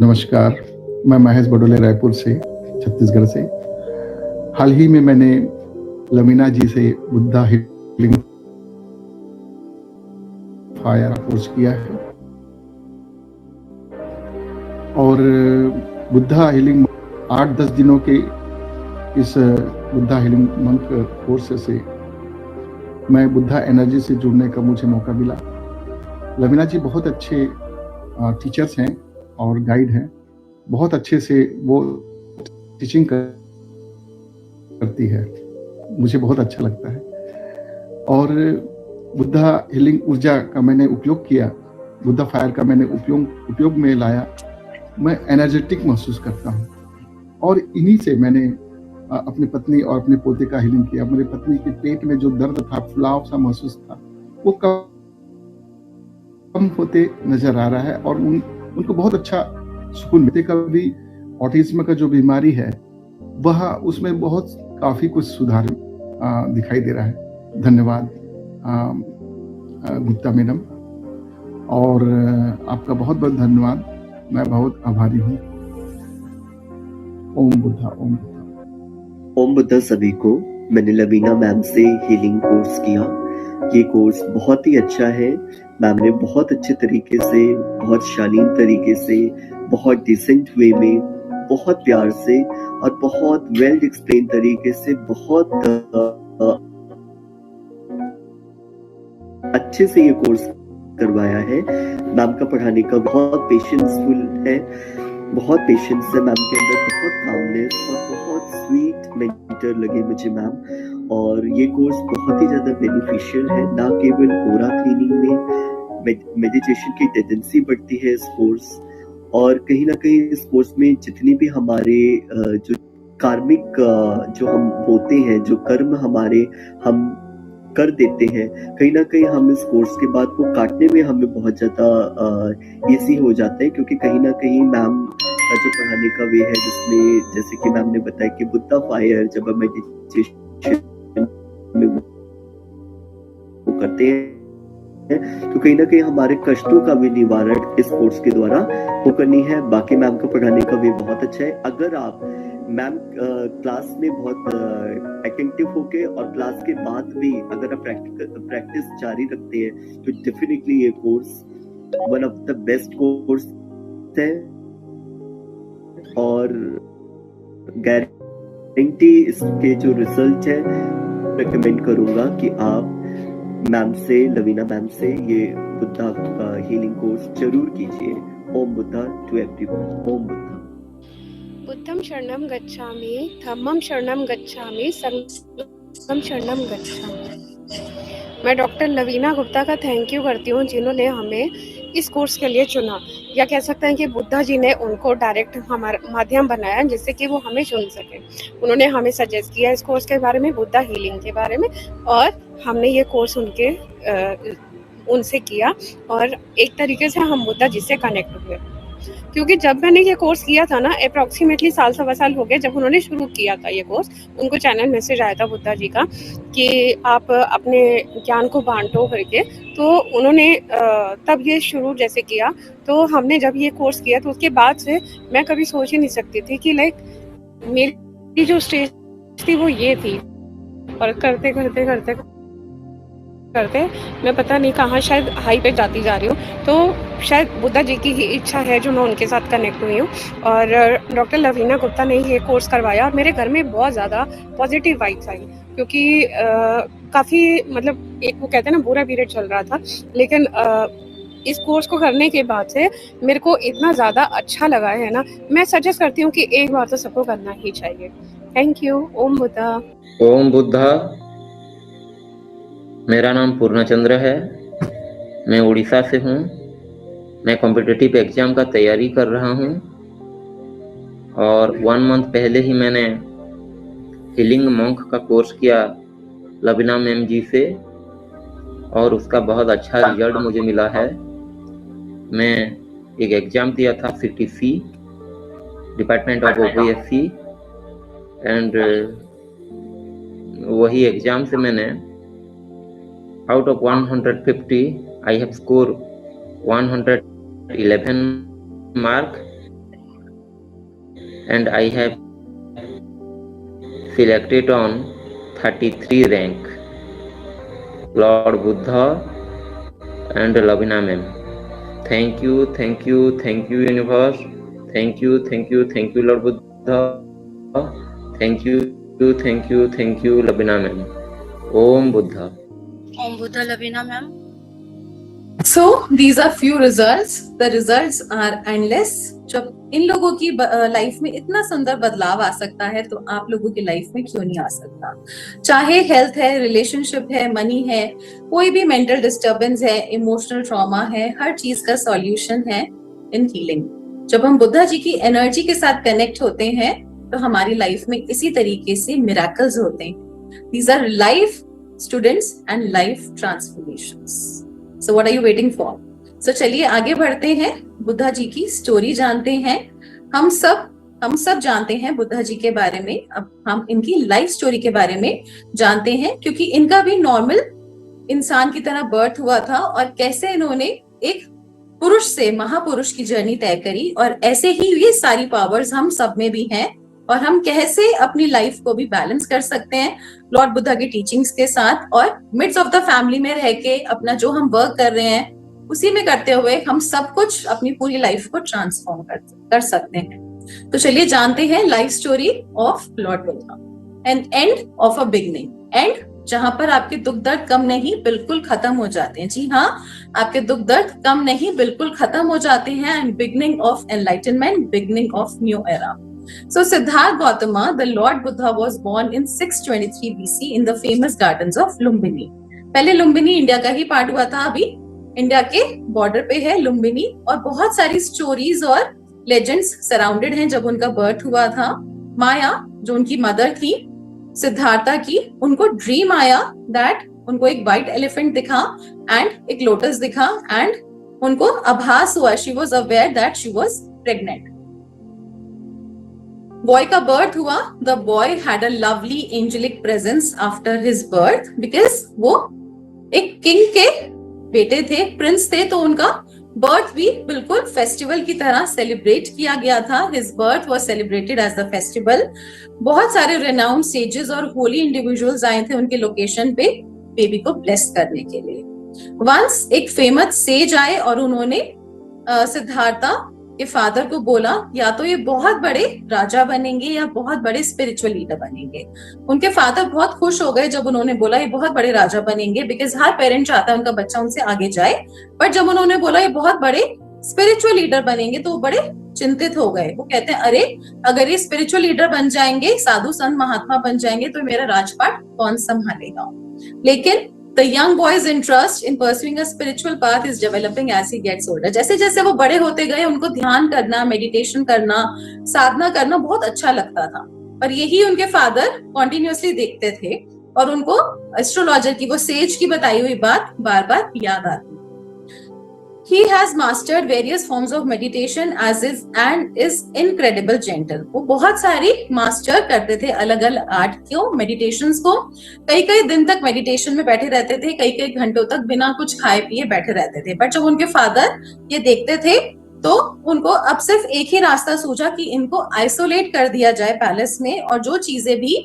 Speaker 4: नमस्कार, मैं महेश बडोले, रायपुर से, छत्तीसगढ़ से. हाल ही में मैंने लवीना जी से बुद्धा हीलिंग फायर कोर्स किया है, और बुद्धा हीलिंग 8-10 दिनों के इस बुद्धा हीलिंग मंथ कोर्स से मैं बुद्धा एनर्जी से जुड़ने का मुझे मौका मिला. लवीना जी बहुत अच्छे टीचर्स हैं और गाइड हैं. बहुत अच्छे से वो टीचिंग करती है, मुझे बहुत अच्छा लगता है. और बुद्धा हीलिंग ऊर्जा का मैंने उपयोग किया, बुद्धा फायर का मैंने उपयोग में लाया. मैं एनर्जेटिक महसूस करता हूँ, और इन्हीं से मैंने अपनी पत्नी और अपने पोते का हीलिंग किया. मेरी पत्नी के पेट में जो दर्द था, फुलाव सा महसूस था, वो कम होते नजर आ रहा है, और उनको बहुत अच्छा सुकून मिलते. का भी ऑटिज्म का जो बीमारी है वह उसमें बहुत काफी कुछ सुधार दिखाई दे रहा है। धन्यवाद गुप्ता मैडम, और आपका बहुत बहुत धन्यवाद, मैं बहुत आभारी हूँ। ओम बुद्धा, ओम बुद्धा।
Speaker 5: ओम बुद्धा सभी को। मैंने लवीना मैम से हीलिंग कोर्स किया। ये कोर्स बहुत ही अच्छा है। मैम ने बहुत अच्छे तरीके से, बहुत शालीन तरीके से, बहुत डिसेंट वे में, बहुत प्यार से और बहुत वेल एक्सप्लेन तरीके से, बहुत अच्छे से ये कोर्स करवाया है। मैम का पढ़ाने का बहुत पेशेंसफुल है, बहुत पेशेंस है मैम के अंदर, बहुत कामनेस और बहुत स्वीट मेंटर लगे मुझे मैम। और ये कोर्स बहुत ही ज्यादा बेनिफिशियल है, ना केवल ओरा क्लीनिंग में, मेडिटेशन की टेंडेंसी बढ़ती है इस कोर्स, और कहीं ना कहीं इस कोर्स में जितनी भी हमारे जो कार्मिक जो हम होते हैं, जो कर्म हमारे हम कर देते हैं, कहीं ना कहीं हम इस कोर्स के बाद वो काटने में हमें बहुत ज्यादा इजी हो जाता है, क्योंकि कहीं ना कहीं मैम का जो पढ़ाने का वे है, जिसमें जैसे कि मैम ने बताया कि बुद्धा फायर जब हम मेडिटेशन में वो करते हैं तो कहीं ना कहीं हमारे कष्टों का भी निवारण इस कोर्स के द्वारा वो करनी है। बाकी मैम का पढ़ाने का भी बहुत अच्छा है। अगर आप मैम क्लास में बहुत अटेंटिव होके और क्लास के बाद भी अगर आप प्रैक्टिस जारी रखते हैं तो डेफिनेटली ये course one of the best course है, और गारंटी इसके जो रिजल्ट है रिकमेंड करूंगा कि आप मैम से, लवीना मैम से ये बुद्धा का हीलिंग कोर्स जरूर कीजिए। ओम बुद्धा टू एवरीवन। ओम बुद्धा।
Speaker 6: बुद्धं शरणं गच्छामि, धम्मं शरणं गच्छामि, संघं शरणं गच्छामि। मैं डॉक्टर लवीना गुप्ता का थैंक यू करती हूँ, जिन्होंने हमें इस कोर्स के लिए चुना, या कह सकते हैं कि बुद्धा जी ने उनको डायरेक्ट हमारा माध्यम बनाया जिससे कि वो हमें चुन सके। उन्होंने हमें सजेस्ट किया इस कोर्स के बारे में, बुद्धा हीलिंग के बारे में, और हमने ये कोर्स उनसे किया, और एक तरीके से हम बुद्धा जी से कनेक्ट हुए। क्योंकि जब मैंने ये कोर्स किया था ना, अप्रॉक्सीमेटली साल सवा साल हो गए जब उन्होंने शुरू किया था ये कोर्स, उनको चैनल मैसेज आया था बुद्धा जी का कि आप अपने ज्ञान को बांटो करके, तो उन्होंने तब ये शुरू जैसे किया। तो हमने जब ये कोर्स किया तो उसके बाद से मैं कभी सोच ही नहीं सकती थी कि लाइक मेरी जो स्टेज थी वो ये थी, और करते करते करते करते मैं पता नहीं कहाँ शायद हाई पे जाती जा रही हूँ। तो शायद बुद्धा जी की ही इच्छा है जो मैं उनके साथ कनेक्ट हुई हूँ, और डॉक्टर लवीना गुप्ता ने ये कोर्स करवाया, और मेरे घर में बहुत ज़्यादा पॉजिटिव वाइब्स आई, क्योंकि काफ़ी मतलब एक वो कहते हैं ना बुरा पीरियड चल रहा था, लेकिन इस कोर्स को करने के बाद से मेरे को इतना ज़्यादा अच्छा लगा है ना, मैं सजेस्ट करती हूँ कि एक बार तो सबको करना ही चाहिए। Thank you. ओम बुद्धा।
Speaker 7: ओम बुद्धा। मेरा नाम पूर्णचंद्र है, मैं उड़ीसा से हूँ। मैं कॉम्पिटिटिव एग्ज़ाम का तैयारी कर रहा हूँ, और 1 मंथ पहले ही मैंने हीलिंग मंक का कोर्स किया लवीना मैम जी से, और उसका बहुत अच्छा रिजल्ट मुझे मिला है। मैं एक एग्ज़ाम दिया था CTC, department of OPSC, and वही एग्ज़ाम से मैंने out of 150 I have scored 111 mark, and I have selected on 33 rank. Lord Buddha and Lavina ma'am, thank you, thank you, thank you universe, thank you, thank you, thank you Lord Buddha, thank you, thank you, thank you Lavina ma'am. Om Buddha.
Speaker 8: Om Buddha Lavina ma'am.
Speaker 1: So these are few results. The results are endless. जब इन लोगों की लाइफ में इतना सुंदर बदलाव आ सकता है तो आप लोगों की लाइफ में क्यों नहीं आ सकता। चाहे हेल्थ है, रिलेशनशिप है, मनी है, कोई भी मेंटल डिस्टर्बेंस है, इमोशनल ट्रॉमा है, हर चीज का सॉल्यूशन है इन हीलिंग। जब हम बुद्धा जी की एनर्जी के साथ कनेक्ट होते हैं तो हमारी लाइफ में इसी तरीके से मिरेकल्स होते हैं। These are life students and life transformations. So what are you waiting for? So चलिए आगे बढ़ते हैं, बुद्धा जी की स्टोरी जानते हैं। हम सब हम सब जानते हैं बुद्धा जी के बारे में, अब हम इनकी लाइफ स्टोरी के बारे में जानते हैं, क्योंकि इनका भी नॉर्मल इंसान की तरह बर्थ हुआ था और कैसे इन्होंने एक पुरुष से महापुरुष की जर्नी तय करी, और ऐसे ही ये सारी पावर्स हम सब में भी हैं और हम कैसे अपनी लाइफ को भी बैलेंस कर सकते हैं लॉर्ड बुद्धा की टीचिंग्स के साथ, और मिड्स ऑफ द फैमिली में रह के अपना जो हम वर्क कर रहे हैं उसी में करते हुए हम सब कुछ अपनी पूरी लाइफ को ट्रांसफॉर्म कर सकते हैं। तो चलिए जानते हैं life story of lord Buddha. An end of a beginning, and जहां पर आपके दुख दर्द कम नहीं बिल्कुल खत्म हो जाते हैं। जी हाँ, आपके दुख दर्द कम नहीं बिल्कुल खत्म हो जाते हैं, and beginning of enlightenment, beginning of new era. So Siddhartha Gautama, the Lord Buddha, was born in 623 BC in the famous gardens of Lumbini. पहले लुम्बिनी इंडिया का ही पार्ट हुआ था, अभी इंडिया के बॉर्डर पे है लुम्बिनी, और बहुत सारी स्टोरीज और लेजेंड्स सराउंडेड हैं जब उनका बर्थ हुआ था। माया जो उनकी मदर थी सिद्धार्था की, उनको ड्रीम आया दैट उनको एक व्हाइट एलिफेंट दिखा एंड एक लोटस दिखा, एंड उनको आभास हुआ, she was aware that she was pregnant. Boy का बर्थ हुआ। The boy had a lovely angelic presence after his birth, because वो एक किंग के बेटे थे, प्रिंस थे, तो उनका बर्थ भी बिल्कुल फेस्टिवल की तरह सेलिब्रेट किया गया था। His birth was celebrated as the festival. बहुत सारे रेनाउंड सेजेस और होली इंडिविजुअल्स आए थे उनके लोकेशन पे बेबी को ब्लेस करने के लिए। वंस एक फेमस सेज आए और उन्होंने सिद्धार्था के फादर को बोला, या तो ये बहुत बड़े राजा बनेंगे या बहुत बड़े स्पिरिचुअल लीडर बनेंगे। उनके फादर बहुत खुश हो गए जब उन्होंने बोला ये बहुत बड़े राजा बनेंगे, बिकॉज हर पेरेंट चाहता है उनका बच्चा उनसे आगे जाए। बट जब उन्होंने बोला ये बहुत बड़े स्पिरिचुअल लीडर बनेंगे तो वो बड़े चिंतित हो गए। वो कहते हैं, अरे अगर ये स्पिरिचुअल लीडर बन जाएंगे, साधु संत महात्मा बन जाएंगे, तो मेरा राजपाट कौन संभालेगा। लेकिन the young boy's interest in pursuing a spiritual path is developing as he gets older. जैसे जैसे वो बड़े होते गए उनको ध्यान करना, मेडिटेशन करना, साधना करना बहुत अच्छा लगता था, और यही उनके फादर कॉन्टिन्यूसली देखते थे और उनको एस्ट्रोलॉजर की, वो सेज की बताई हुई बात बार बार याद आती। He has mastered various forms of meditation and is incredible gentle. वो बहुत सारी मास्टर करते थे अलग अलग आर्ट को, मेडिटेशंस को। कई कई दिन तक मेडिटेशन में बैठे रहते थे, कई कई घंटों तक बिना कुछ खाए पिए बैठे रहते थे। बट जब उनके फादर ये देखते थे तो उनको अब सिर्फ एक ही रास्ता सूझा कि इनको आइसोलेट कर दिया जाए पैलेस में, और जो चीजें भी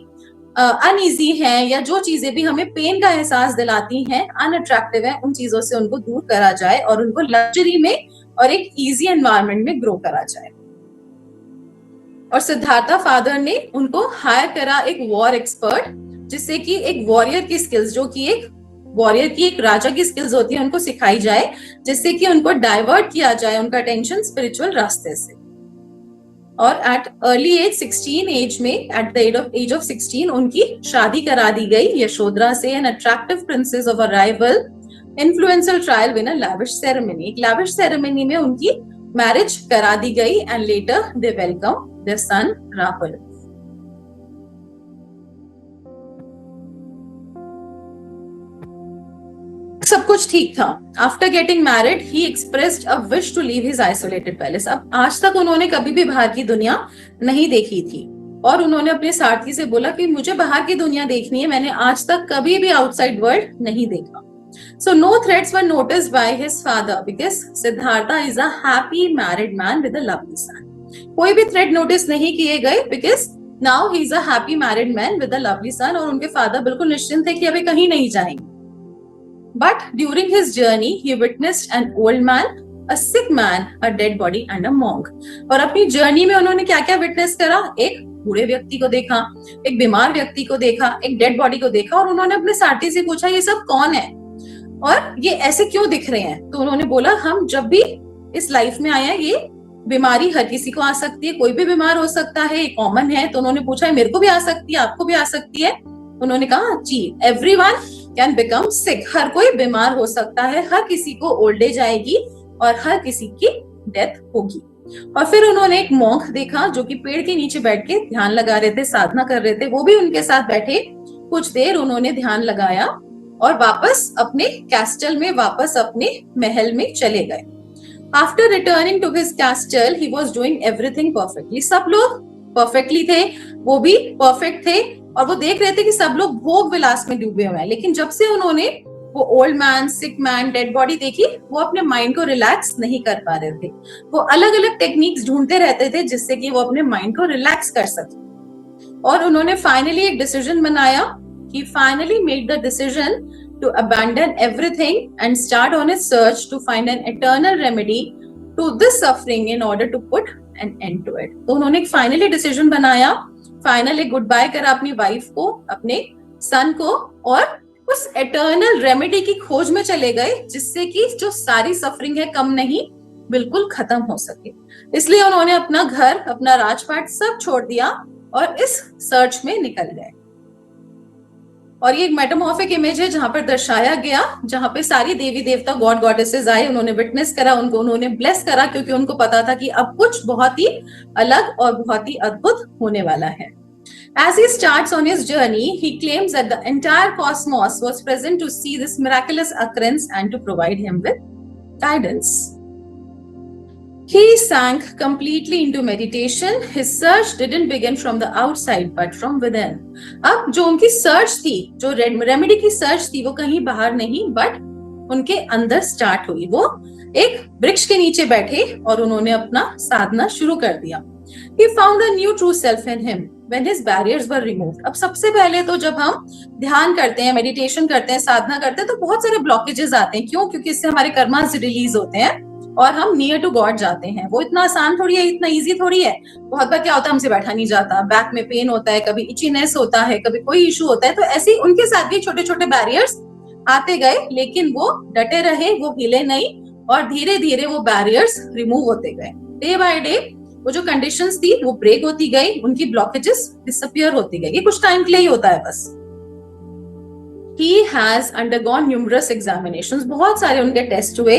Speaker 1: अनईजी हैं या जो चीजें भी हमें पेन का एहसास दिलाती हैं, अनअट्रैक्टिव हैं, उन चीजों से उनको दूर करा जाए और उनको लग्जरी में और एक इजी एनवायरनमेंट में ग्रो करा जाए। और सिद्धार्था फादर ने उनको हायर करा एक वॉर एक्सपर्ट, जिससे कि एक वॉरियर की स्किल्स, जो कि एक वॉरियर की, एक राजा की स्किल्स होती है, उनको सिखाई जाए, जिससे कि उनको डाइवर्ट किया जाए उनका अटेंशन स्पिरिचुअल रास्ते से। और एट अर्ली एज 16 एज में, एट द एज ऑफ 16 उनकी शादी करा दी गई यशोधरा से, an attractive princess of a rival influential trial in a lavish ceremony. एक लैविश सेरेमनी में उनकी मैरिज करा दी गई, and later they welcome their son Rahul. सब कुछ ठीक था। After getting married he expressed a wish to leave his isolated palace. अब आज तक उन्होंने कभी भी बाहर की दुनिया नहीं देखी थी, और उन्होंने अपने साथी से बोला कि मुझे बाहर की दुनिया देखनी है, मैंने आज तक कभी भी आउटसाइड वर्ल्ड नहीं देखा। So no threats were noticed by his father because Siddhartha is a happy married man with a lovely son. कोई भी थ्रेट नोटिस नहीं किए गए because now he is a happy married man with a lovely son, और उनके फादर बिल्कुल निश्चिंत थे कि अभी कहीं नहीं जाएंगे। But during his journey, he witnessed an old man, a sick man, a dead body, and a monk. और अपनी जर्नी में उन्होंने क्या क्या विटनेस करा? एक बूढ़े व्यक्ति को देखा, एक बीमार व्यक्ति को देखा, एक डेड बॉडी को देखा, और उन्होंने अपने साथी से पूछा ये सब कौन है और ये ऐसे क्यों दिख रहे हैं? तो उन्होंने बोला हम जब भी इस लाइफ में आए हैं, ये बीमारी हर किसी को आ सकती है, कोई भी बीमार हो सकता है, ये कॉमन है। तो उन्होंने पूछा मेरे को भी आ सकती है, आपको भी आ सकती है? उन्होंने कहा जी, एवरीवन कैन बिकम सिक, हर कोई बीमार हो सकता है, हर किसी को ओल्ड एज आएगी और हर किसी की डेथ होगी। और फिर उन्होंने एक मॉन्क देखा जो कि पेड़ के नीचे बैठ के ध्यान लगा रहे थे, साधना कर रहे थे। वो भी उनके साथ बैठे, कुछ देर उन्होंने ध्यान लगाया और वापस अपने कैस्टल में, वापस अपने महल में चले गए। After returning to his castle he was doing everything perfectly. सब लोग परफेक्टली थे, वो भी परफेक्ट थे, और वो देख रहे थे कि सब लोग भोग विलास में डूबे हुए हैं। लेकिन जब से उन्होंने वो ओल्ड मैन, सिक मैन, डेड बॉडी देखी, वो अपने माइंड को रिलैक्स नहीं कर पा रहे थे। वो अलग अलग टेक्निक्स ढूंढते रहते थे जिससे कि वो अपने माइंड को रिलैक्स कर सके। और उन्होंने फाइनली एक डिसीजन बनाया। He finally made the decision to abandon everything and start on his search to find an eternal remedy to this suffering in order to put an end to it. तो उन्होंने एक फाइनली डिसीजन बनाया, फाइनली गुड बाय करा अपनी वाइफ को, अपने सन को, और उस एटर्नल रेमेडी की खोज में चले गए जिससे कि जो सारी सफरिंग है कम नहीं, बिल्कुल खत्म हो सके। इसलिए उन्होंने अपना घर, अपना राजपाट सब छोड़ दिया और इस सर्च में निकल गए। और ये एक मेटामॉर्फिक इमेज है जहां पर दर्शाया गया, जहां पे सारी देवी देवता, गॉड गॉडेसेस आए, उन्होंने विटनेस करा, उनको उन्होंने ब्लेस करा, क्योंकि उनको पता था कि अब कुछ बहुत ही अलग और बहुत ही अद्भुत होने वाला है। As he starts on his journey, he claims that the entire cosmos was present to see this miraculous occurrence and to provide him with guidance. He sank completely into meditation. His search didn't begin from the outside, but from within. अब जो उनकी सर्च थी, जो रेमेडी की सर्च थी, वो कहीं बाहर नहीं, बट उनके अंदर स्टार्ट हुई। वो एक वृक्ष के नीचे बैठे और उन्होंने अपना साधना शुरू कर दिया। He found a new true self in him when his barriers were removed. अब सबसे पहले तो जब हम ध्यान करते हैं, मेडिटेशन करते हैं, साधना करते हैं, तो बहुत सारे ब्लॉकेजेस आते हैं। क्यों? क्योंकि इससे हमारे कर्मास रिलीज होते हैं और हम नियर टू गॉड जाते हैं। वो इतना आसान थोड़ी है, इतना इजी थोड़ी है। बहुत बार क्या होता है, हमसे बैठा नहीं जाता, बैक में पेन होता है, कभी इचीनेस होता है, कभी कोई इशू होता है। तो ऐसे ही उनके साथ भी छोटे छोटे बैरियर्स आते गए, लेकिन वो डटे रहे, वो हिले नहीं, और धीरे धीरे वो बैरियर्स रिमूव होते गए। डे बाय डे वो जो कंडीशंस थी वो ब्रेक होती गई, उनकी ब्लॉकेजेस डिसअपियर होती गई। ये कुछ टाइम के लिए ही होता है बस। He has undergone numerous examinations, बहुत सारे उनके टेस्ट हुए,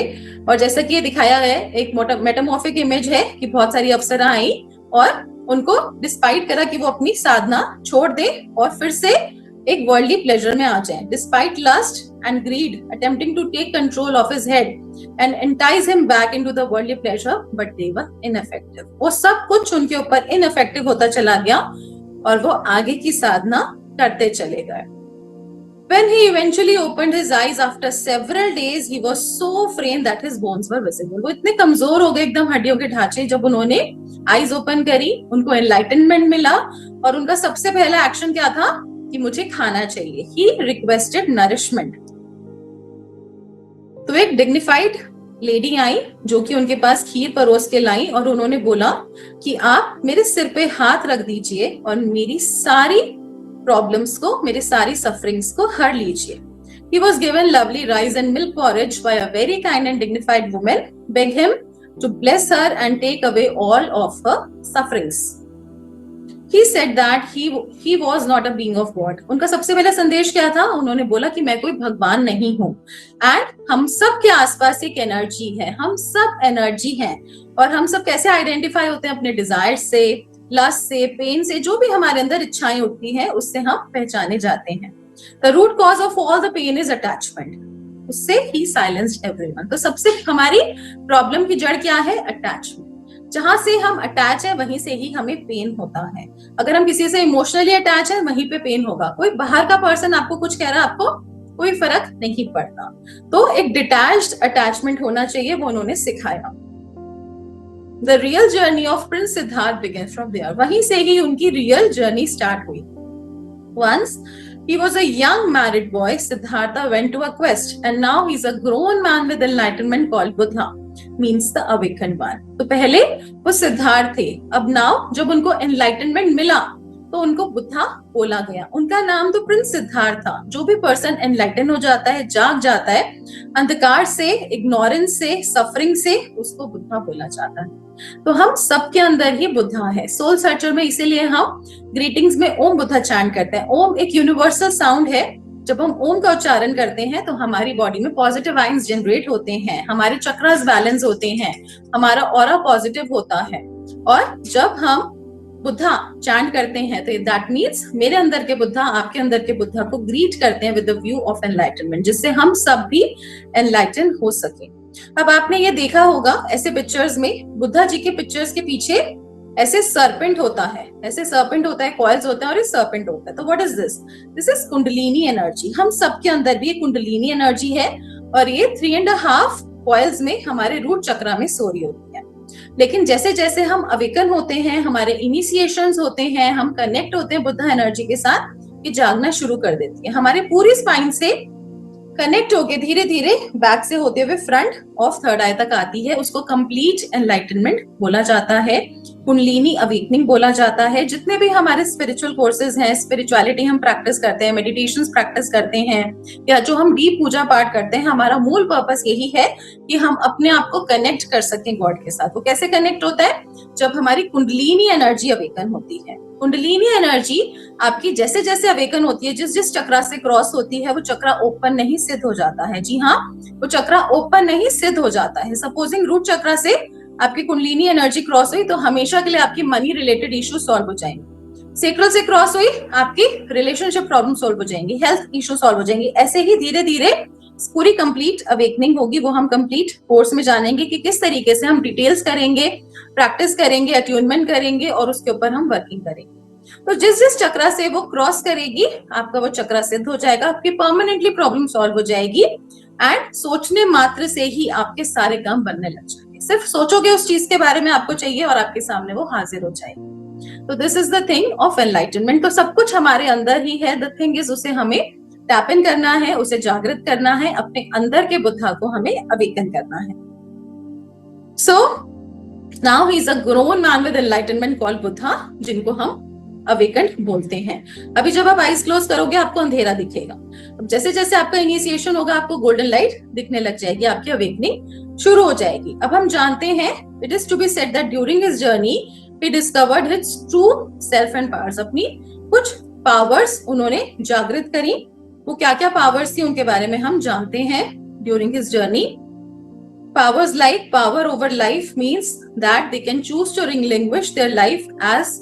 Speaker 1: और जैसा कि ये दिखाया है, एक मेटामॉर्फिक इमेज है कि बहुत सारी अप्सरा आई और उनको डिस्पाइट करा कि वो अपनी साधना छोड़ दे और फिर से एक वर्ल्डली प्लेजर में आ जाए। Despite lust and greed attempting to take control of his head and entice him back into the worldly pleasure, but they were ineffective. वो सब कुछ उनके ऊपर इनएफेक्टिव होता चला गया और वो आगे की साधना करते चले गए। When he eventually opened his eyes after several days, he was so framed that his bones were visible. वो इतने कमजोर हो गए एकदम, हड्डियों के ढांचे। जब उन्होंने आईज ओपन करी, उनको एनलाइटनमेंट मिला, और उनका सबसे पहला एक्शन क्या था कि मुझे खाना चाहिए। He requested nourishment. तो एक डिग्निफाइड लेडी आई जो कि उनके पास खीर परोस के लाई, और उन्होंने बोला कि आप मेरे सिर पे हाथ रख दीजिए और मेरी सारी प्रॉब्लम्स को, मेरी सारी सफरिंग्स को हर लीजिए। He was given lovely rice and milk porridge by a very kind and dignified woman, beg him to bless her and take away all of her sufferings. He said that he was not a being of God. उनका सबसे पहला संदेश क्या था? उन्होंने बोला कि मैं कोई भगवान नहीं हूँ, एंड हम सब के आसपास एक एनर्जी है, हम सब एनर्जी हैं, और हम सब कैसे आइडेंटिफाई होते हैं? अपने डिजायर से, लस्ट से, पेन से, जो भी हमारे अंदर इच्छाएं उठती हैं उससे हम पहचाने जाते हैं। The root cause of all the pain is attachment. उससे ही silenced everyone. तो सबसे हमारी प्रॉब्लम की जड़ क्या है? अटैचमेंट। जहां से हम अटैच है वहीं से ही हमें पेन होता है। अगर हम किसी से इमोशनली अटैच है वहीं पे पेन होगा। कोई बाहर का पर्सन आपको कुछ कह रहा है, आपको कोई फर्क नहीं पड़ता। तो एक डिटैच्ड अटैचमेंट होना चाहिए, वो उन्होंने सिखाया। The real journey of Prince Siddharth begins from there. वहीं से ही उनकी रियल जर्नी स्टार्ट हुई। Once he was a young married boy, Siddhartha went to a quest, and now he's a grown man with enlightenment called Buddha, means the awakened one. तो पहले वो सिद्धार्थ थे, अब नाउ जब उनको एनलाइटनमेंट मिला तो उनको बुद्धा बोला गया। उनका नाम तो प्रिंस सिद्धार्थ था। जो भी पर्सन एनलाइटन हो जाता है, जाग जाता है अंधकार से, इग्नोरेंस से, सफरिंग से, उसको बुद्धा बोला जाता है। तो हम सबके अंदर ही बुद्धा है। सोल सर्चर में इसीलिए हम ग्रीटिंग्स में ओम बुद्धा चैंट करते हैं। ओम एक यूनिवर्सल साउंड है। जब हम ओम का उच्चारण करते हैं तो हमारी बॉडी में पॉजिटिव आयंस जनरेट होते हैं, हमारे चक्रास बैलेंस होते हैं, हमारा ऑरा पॉजिटिव होता है। और जब हम बुद्धा चैंट करते हैं तो दैट मीन्स मेरे अंदर के बुद्धा आपके अंदर के बुद्धा को ग्रीट करते हैं with the view of enlightenment, जिससे हम सब भी एनलाइटन हो सके। अब आपने ये देखा होगा ऐसे पिक्चर्स में, बुद्धा जी के पिक्चर्स के पीछे ऐसे सर्पेंट होता है, ऐसे सर्पेंट होता है, कॉइल्स होते हैं और ये सर्पेंट होता है। तो what is this? This is kundalini energy. हम सबके अंदर भी कुंडलिनी एनर्जी है और ये 3.5 कॉइल्स में हमारे रूट चक्रा में सो रही होती है। लेकिन जैसे जैसे हम अवेकन होते हैं, हमारे इनिशिएशंस होते हैं, हम कनेक्ट होते हैं बुद्धा एनर्जी के साथ, ये जागना शुरू कर देती है। हमारे पूरी स्पाइन से कनेक्ट होके धीरे धीरे बैक से होते हुए फ्रंट ऑफ थर्ड आई तक आती है। उसको कंप्लीट एनलाइटनमेंट बोला जाता है, कुंडलिनी अवेकनिंग बोला जाता है। जितने भी हमारे स्पिरिचुअल कोर्सेज हैं, स्पिरिचुअलिटी हम प्रैक्टिस करते हैं, मेडिटेशंस प्रैक्टिस करते हैं, या जो हम डीप पूजा पाठ करते हैं, हमारा मूल पर्पस यही है कि हम अपने आप को कनेक्ट कर सकें गॉड के साथ। वो कैसे कनेक्ट होता है? जब हमारी कुंडलिनी एनर्जी अवेकन होती है। कुंडलिनी एनर्जी आपकी जैसे जैसे अवेकन होती है, जिस जिस चक्रा से क्रॉस होती है, वो चक्रा ओपन नहीं सिद्ध हो जाता है। जी हाँ, वो चक्रा ओपन नहीं सिद्ध हो जाता है। सपोजिंग रूट चक्रा से आपकी कुंडलिनी एनर्जी क्रॉस हुई तो हमेशा के लिए आपकी मनी रिलेटेड इश्यू सॉल्व हो जाएंगे। सेक्रल से क्रॉस हुई, आपकी रिलेशनशिप प्रॉब्लम सॉल्व हो जाएंगी, हेल्थ इश्यू सॉल्व हो जाएंगे। ऐसे ही धीरे धीरे पूरी कंप्लीट अवेकनिंग होगी। वो हम कंप्लीट कोर्स में जानेंगे कि किस तरीके से हम डिटेल्स करेंगे, प्रैक्टिस करेंगे, अट्यूनमेंट करेंगे और उसके ऊपर हम वर्किंग करेंगे। तो जिस जिस चक्रा से वो क्रॉस करेगी, आपका वो चक्रा सिद्ध हो जाएगा, आपकी परमानेंटली प्रॉब्लम सॉल्व हो जाएगी एंड सोचने मात्र से ही आपके सारे काम बनने लग जाएंगे। सिर्फ सोचोगे उस चीज के बारे में आपको चाहिए और आपके सामने वो हाजिर हो जाएगी। तो this is the thing of enlightenment. तो सब कुछ हमारे अंदर ही है। द थिंग इज उसे हमें टैप इन करना है, उसे जागृत करना है, अपने अंदर के बुद्धा को हमें अवेकन करना है। So now he is a grown man with enlightenment called Buddha, जिनको हम अवेकन बोलते हैं। अभी जब आप आईज क्लोज करोगे आपको अंधेरा दिखेगा। अब जैसे जैसे आपका इनिशिएशन होगा आपको गोल्डन लाइट दिखने लग जाएगी, आपकी अवेकनिंग शुरू हो जाएगी। अब हम जानते हैं, it is to be said that during his journey he discovered his true self and powers। अपनी कुछ पावर्स उन्होंने जागृत करी। वो क्या क्या पावर्स थी उनके बारे में हम जानते हैं during his journey. Powers like power over life means that they can choose to relinquish their life as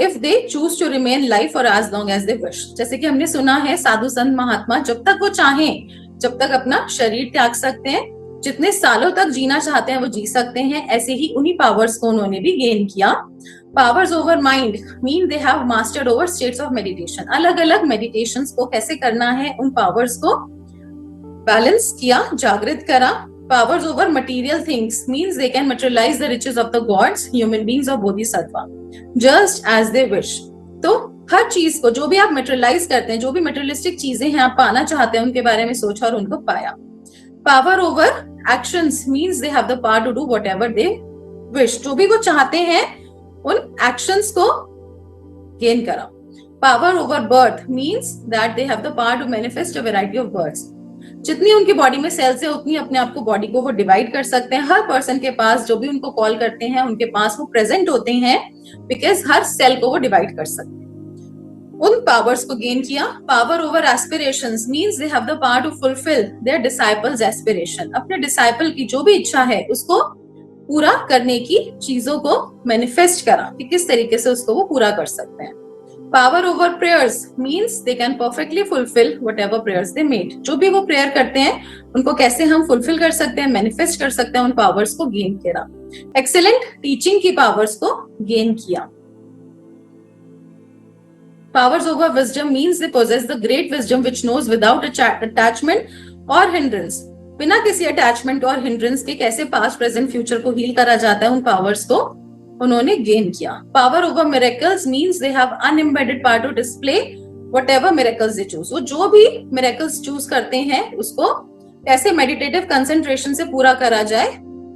Speaker 1: if they choose to remain life for as long as they wish। जैसे कि हमने सुना है साधु संत महात्मा जब तक वो चाहें, जब तक अपना शरीर त्याग सकते हैं, जितने सालों तक जीना चाहते हैं वो जी सकते हैं। ऐसे ही उन्हीं पावर्स को उन्होंने भी गेन किया। Powers over mind mean they have mastered over states of meditation. अलग अलग मेडिटेशंस को कैसे करना है, उन पावर्स को बैलेंस किया, जागृत करा। Powers over material things means they can materialize the riches of the gods, human beings और Bodhisattva just as they wish. तो हर चीज को जो भी आप मटेरियलाइज करते हैं, जो भी मटेरियलिस्टिक चीजें हैं आप पाना चाहते हैं, उनके बारे में सोचा और उनको पाया। Power over actions means they have the power to do whatever they wish। जो भी वो चाहते हैं उन actions को gain करा। Power over birth means that they have the power to manifest a variety of births। जितनी उनकी बॉडी में सेल्स है उतनी अपने आप को बॉडी को वो डिवाइड कर सकते हैं। हर पर्सन के पास जो भी उनको कॉल करते हैं उनके पास वो प्रेजेंट होते हैं, बिकॉज हर सेल को वो डिवाइड कर सकते हैं। उन पावर्स को गेन किया। Power over aspirations means they have the power to fulfil their disciples aspiration. अपने डिसाइपल की जो भी इच्छा है उसको पूरा करने की चीजों को मैनिफेस्ट करा कि किस तरीके से उसको वो पूरा कर सकते हैं। Power over prayers means they can perfectly fulfil whatever prayers they made. जो भी वो प्रेयर करते हैं उनको कैसे हम फुलफिल कर सकते हैं, मैनिफेस्ट कर सकते हैं, उन पावर्स को गेन करा। एक्सीलेंट टीचिंग की पावर्स को गेन किया। Powers over wisdom means they possess the great wisdom which knows without attachment or hindrance। बिना किसी अटैचमेंट और हिंड्रेंस के कैसे पास्ट प्रेजेंट फ्यूचर को हील करा जाता है, उन पावर्स को उन्होंने गेन किया। Power over miracles means they have unembedded power to display whatever miracles they choose. वो जो भी मिरेकल्स चूज करते हैं उसको कैसे मेडिटेटिव कंसंट्रेशन से पूरा करा जाए,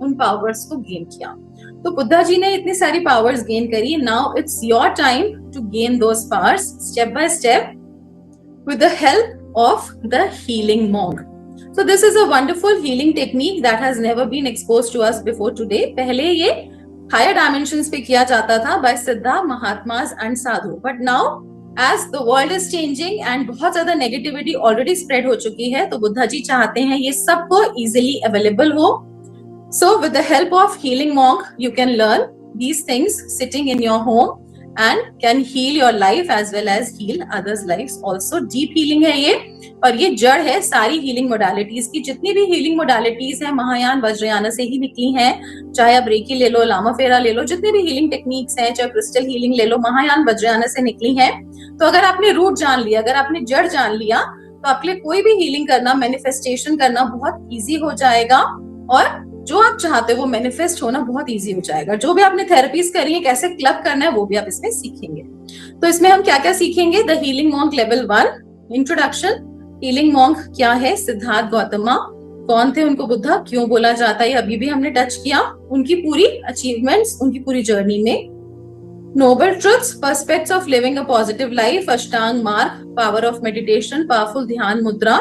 Speaker 1: उन पावर्स को गेन किया। तो बुद्धा जी ने इतनी सारी पावर्स गेन करी। Now it's your time to gain those powers step by step with the help of the healing monk. So this is a wonderful healing technique that has never been exposed to us before today। पहले ये higher dimensions पे किया जाता था by सिद्धा, mahatmas and Sadhu, but now as the world is changing and बहुत ज्यादा negativity already spread हो चुकी है, तो बुद्धा जी चाहते हैं ये सबको easily available हो। So with the help of healing monk you can learn these things sitting in your home। and can heal your life as well as heal others' lives also. Deep healing है ये, और ये जड़ है सारी हीलिंग मोडालिटीज की. जितनी भी हीलिंग मोडालिटीज है महायान वज्रयान से ही निकली हैं, चाहे आप रेकी ले लो, लामा फेरा ले लो, जितनी भी हीलिंग टेक्निक्स हैं, चाहे क्रिस्टल हीलिंग ले लो, महायान वज्रयान से निकली हैं. तो अगर आपने रूट जान लिया, अगर आपने जड़ जान लिया, तो आपके लिए कोई भी हीलिंग करना, मैनिफेस्टेशन करना बहुत इजी हो जाएगा, और जो आप चाहते हो वो मैनिफेस्ट होना बहुत इजी हो जाएगा. जो भी आपने थेरेपीज करी है, कैसे क्लब करना है, वो भी आप इसमें सीखेंगे. तो इसमें हम क्या क्या सीखेंगे? The healing monk level 1 introduction. Healing monk क्या है? सिद्धार्थ गौतमा. कौन थे? उनको बुद्धा क्यों बोला जाता है, अभी भी हमने टच किया. उनकी पूरी अचीवमेंट्स, उनकी पूरी जर्नी में. Noble truths, precepts of living a positive life, अष्टांग मार्ग, पावर ऑफ मेडिटेशन, पावरफुल ध्यान मुद्रा,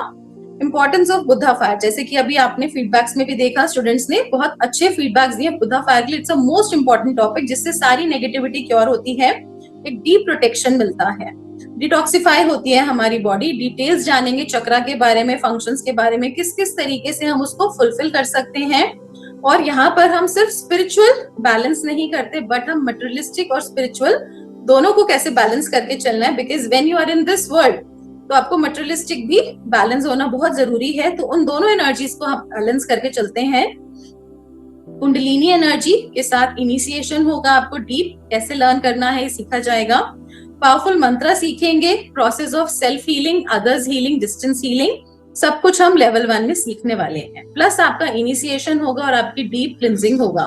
Speaker 1: इंपॉर्टेंस ऑफ बुद्धा फायर. जैसे कि अभी आपने फीडबैक्स में भी देखा, स्टूडेंट्स ने बहुत अच्छे फीडबैक्स दिए बुद्धा फायर के लिए. It's a most important topic, जिससे सारी नेगेटिविटी क्योर होती है, एक डीप प्रोटेक्शन मिलता है, डिटॉक्सिफाई होती है हमारी बॉडी. डिटेल्स जानेंगे चक्रा के बारे में, फंक्शंस के बारे में, किस किस तरीके से हम उसको फुलफिल कर सकते हैं. और यहाँ पर हम सिर्फ स्पिरिचुअल बैलेंस नहीं करते, बट हम मटेरियलिस्टिक और स्पिरिचुअल दोनों को कैसे बैलेंस करके चलना है. Because when you are in this world, तो आपको मटेरियलिस्टिक भी बैलेंस होना बहुत जरूरी है. तो उन दोनों एनर्जीज को हम बैलेंस करके चलते हैं. कुंडलिनी एनर्जी के साथ इनिशिएशन होगा, आपको डीप कैसे लर्न करना है सीखा जाएगा. पावरफुल मंत्र सीखेंगे, process of self healing, others healing, distance healing, सब कुछ हम लेवल 1 में सीखने वाले हैं. प्लस आपका इनिशिएशन होगा और आपकी डीप क्लिंजिंग होगा,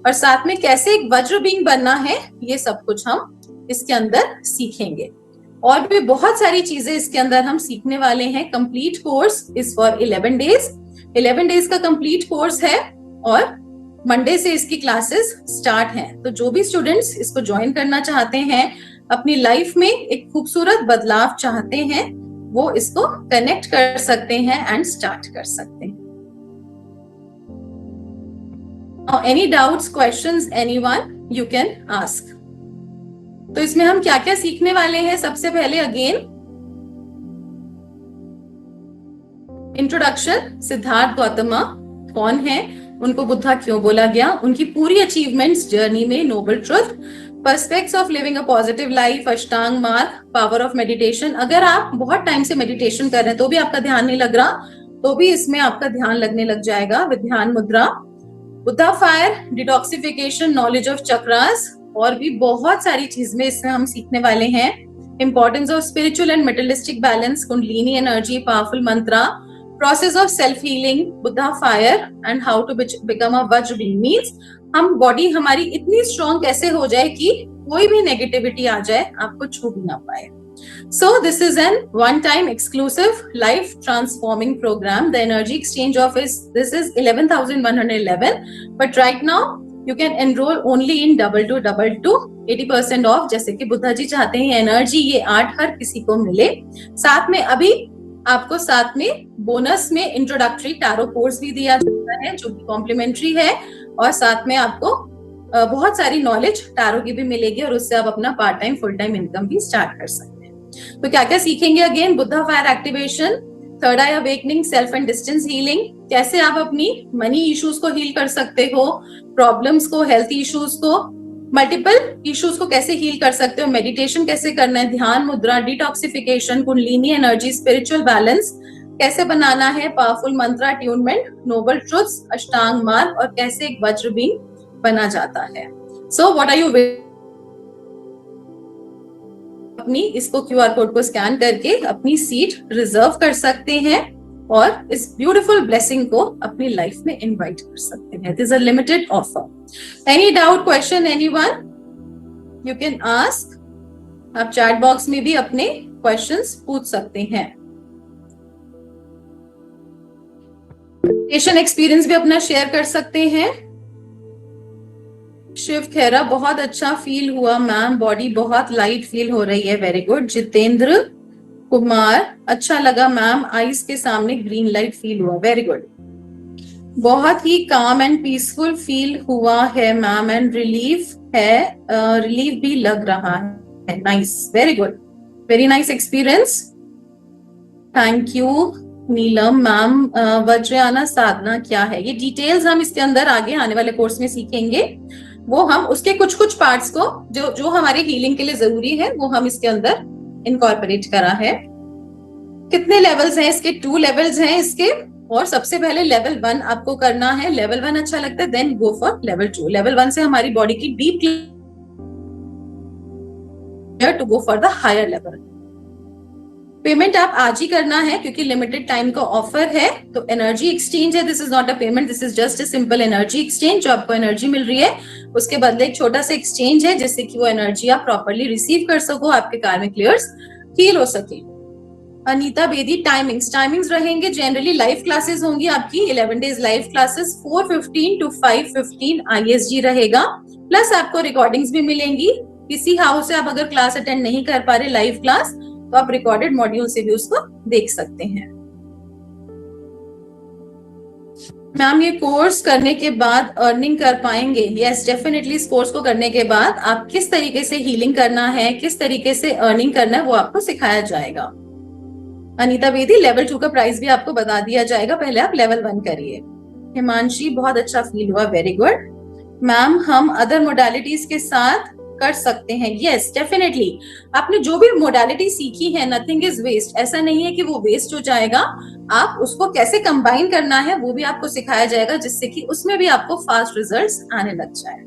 Speaker 1: और साथ में कैसे एक वज्र बींग बनना है, ये सब कुछ हम इसके अंदर सीखेंगे. और भी बहुत सारी चीजें इसके अंदर हम सीखने वाले हैं. Complete course is for 11 days. 11 days का कंप्लीट कोर्स है, और मंडे से इसकी क्लासेस स्टार्ट हैं. तो जो भी स्टूडेंट्स इसको ज्वाइन करना चाहते हैं, अपनी लाइफ में एक खूबसूरत बदलाव चाहते हैं, वो इसको कनेक्ट कर सकते हैं एंड स्टार्ट कर सकते हैं. Any doubts, questions, anyone you can ask. तो इसमें हम क्या क्या सीखने वाले हैं? सबसे पहले अगेन इंट्रोडक्शन. सिद्धार्थ गौतमा कौन है, उनको बुद्धा क्यों बोला गया, उनकी पूरी अचीवमेंट्स जर्नी में, noble truth, precepts of living a positive life, अष्टांग मार्ग, पावर ऑफ मेडिटेशन. अगर आप बहुत टाइम से मेडिटेशन कर रहे हैं तो भी आपका ध्यान नहीं लग रहा, तो भी इसमें आपका ध्यान लगने लग जाएगा. विध्यान मुद्रा, Buddha fire, detoxification, knowledge of chakras, और भी बहुत सारी चीजें इसमें हम सीखने वाले हैं. Importance of spiritual and materialistic balance, kundalini energy, powerful mantra, process of self healing, Buddha fire, and how to become a vajra being. Means हम बॉडी हमारी इतनी स्ट्रॉन्ग कैसे हो जाए कि कोई भी नेगेटिविटी आ जाए आपको छू भी ना पाए. So this is an one-time exclusive life transforming program. The energy exchange office, this is 11,111, but right now you can enroll only in 2222, 80% off. जैसे कि बुद्धा जी चाहते हैं एनर्जी ये 8 हर किसी को मिले. साथ में अभी आपको साथ में बोनस में इंट्रोडक्टरी टैरो कोर्स भी दिया जाता है, जो कि कॉम्प्लीमेंट्री है, और साथ में आपको बहुत सारी नॉलेज टैरो की भी मिलेगी, और उससे आप अपना part time full time income भी स्टार्ट कर सकते हैं. तो क्या क्या सीखेंगे? Again Buddha fire activation, third I awakening, self and distance healing, कैसे आप अपनी मनी इश्यूज को हील कर सकते हो, प्रॉब्लम्स को, हेल्थ इश्यूज को, मल्टीपल इश्यूज को कैसे हील कर सकते हो, मेडिटेशन कैसे करना है, ध्यान मुद्रा, detoxification, kundalini energy, spiritual balance कैसे बनाना है, पावरफुल मंत्र, अट्यूनमेंट, नोबल ट्रुथ्स, अष्टांग मार्ग, और कैसे एक वज्र बींग बना जाता है. सो व्हाट आर यू, अपनी इसको QR कोड को स्कैन करके अपनी सीट रिजर्व कर सकते हैं, और इस ब्यूटीफुल ब्लेसिंग को अपनी लाइफ में इनवाइट कर सकते हैं. This is a limited offer. Any doubt, question, anyone you can ask. आप चैट बॉक्स में भी अपने क्वेश्चंस पूछ सकते हैं. पेशेंट एक्सपीरियंस भी अपना शेयर कर सकते हैं. शिव खेरा, बहुत अच्छा फील हुआ मैम, बॉडी बहुत लाइट फील हो रही है. Very good. जितेंद्र कुमार, अच्छा लगा मैम, आईज के सामने ग्रीन लाइट फील हुआ. Very good. बहुत ही काम एंड पीसफुल फील हुआ है मैम, एंड रिलीफ है, रिलीफ भी लग रहा है. Nice, very good, very nice experience. Thank you Neelam ma'am. Vajrayana साधना क्या है, ये डिटेल्स हम इसके अंदर आगे आने वाले कोर्स में सीखेंगे. वो हम उसके कुछ कुछ पार्ट्स को जो जो हमारे हीलिंग के लिए जरूरी है वो हम इसके अंदर इनकॉर्पोरेट करा है। कितने लेवल्स हैं इसके? 2 लेवल्स हैं इसके। और सबसे पहले लेवल 1 आपको करना है। लेवल 1 अच्छा लगता है, then go for level 2। Level 1 से हमारी बॉडी की deep clear to go for the higher level. Payment आप आज ही करना है क्योंकि लिमिटेड टाइम का ऑफर है। तो एनर्जी एक्सचेंज है, this is not a payment, this is just a simple energy exchange. जो आपको एनर्जी मिल रही है उसके बदले एक छोटा सा एक्सचेंज है जिससे कि वो एनर्जी आप प्रॉपरली रिसीव कर सको, आपके कार्मिक क्लियर्स फील हो सके। अनीता बेदी, टाइमिंग्स रहेंगे जनरली लाइव क्लासेस होंगी आपकी 11 days live classes 4:15 to 5:15 ISG रहेगा। प्लस आपको रिकॉर्डिंग्स भी मिलेंगी। किसी हाउस से आप अगर क्लास अटेंड नहीं कर पा रहे लाइव क्लास, तो आप रिकॉर्डेड मॉड्यूल से भी उसको देख सकते हैं। मैम ये कोर्स करने के बाद अर्निंग कर पाएंगे? Yes definitely. इस कोर्स को करने के बाद आप किस तरीके से हीलिंग करना है, किस तरीके से अर्निंग करना है, वो आपको सिखाया जाएगा। अनीता बेदी, लेवल 2 का प्राइस भी आपको बता दिया जाएगा, पहले आप लेवल 1 करिए। हिमांशी, बहुत अच्छा फील हुआ, वेरी गुड। मैम हम अदर मोडालिटीज के साथ कर सकते हैं? Yes definitely. आपने जो भी मोडालिटी सीखी है, नथिंग इज वेस्ट। ऐसा नहीं है कि वो वेस्ट हो जाएगा। आप उसको कैसे कंबाइन करना है वो भी आपको सिखाया जाएगा, जिससे कि उसमें भी आपको फास्ट रिजल्ट्स आने लग जाए।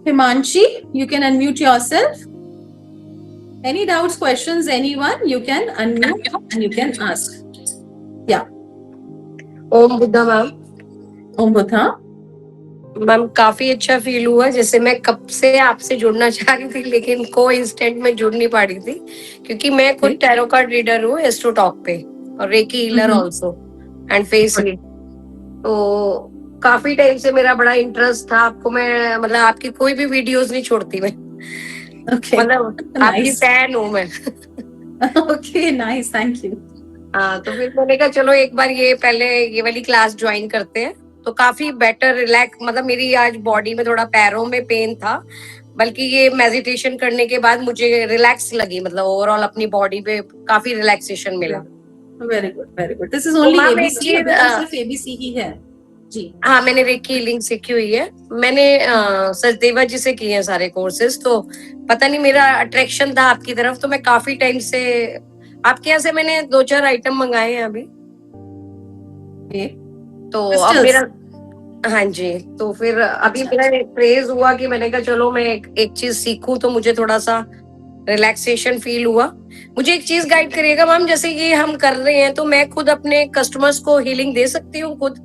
Speaker 1: Himanshi, you can unmute yourself. Any doubts, questions, anyone? You can unmute and you can ask. Yeah.
Speaker 9: Om Buddha ma'am.
Speaker 1: Om Buddha
Speaker 9: ma'am काफी अच्छा फील हुआ, जैसे मैं कब से आपसे जुड़ना चाह रही थी लेकिन कोइंसिडेंट में जुड़ नहीं पा रही थी, क्योंकि मैं खुद टैरो कार्ड रीडर हूँ एस्ट्रो टॉक पे और recce healer also and face read. तो काफी टाइम से मेरा बड़ा इंटरेस्ट था आपको, मैं मतलब आपकी कोई भी वीडियोस नहीं छोड़ती मैं।
Speaker 1: Okay.
Speaker 9: मतलब आपकी फैन हूँ मैं।
Speaker 1: Okay, nice, thank you.
Speaker 9: हाँ, तो फिर मैंने कहा चलो एक बार ये पहले ये वाली क्लास ज्वाइन करते हैं, तो काफी बेटर रिलैक्स, मतलब मेरी आज बॉडी में थोड़ा पैरों में पेन था, बल्कि ये मेडिटेशन करने के बाद मुझे रिलैक्स लगी, मतलब ओवरऑल अपनी बॉडी पे काफी रिलैक्सेशन मिला।
Speaker 1: Very good, very good. This is only ABC, अभी तो सिर्फ एबीसी ही है जी।
Speaker 9: हाँ, मैंने रेकी हीलिंग सीखी हुई है, मैंने सचदेवा जी से किए हैं सारे कोर्सेज, तो पता नहीं मेरा अट्रैक्शन था आपकी तरफ, तो मैं काफी टाइम से आपके यहाँ से मैंने 2-4 आइटम मंगाए हैं अभी। तो अब मेरा, हाँ जी, तो फिर अभी मेरा क्रेज हुआ कि मैंने कहा चलो मैं एक चीज सीखूं, तो मुझे थोड़ा सा रिलैक्सेशन फील हुआ। मुझे एक चीज गाइड करिएगा मैम, जैसे ये हम कर रहे हैं तो मैं खुद अपने कस्टमर्स को हीलिंग दे सकती हूँ खुद?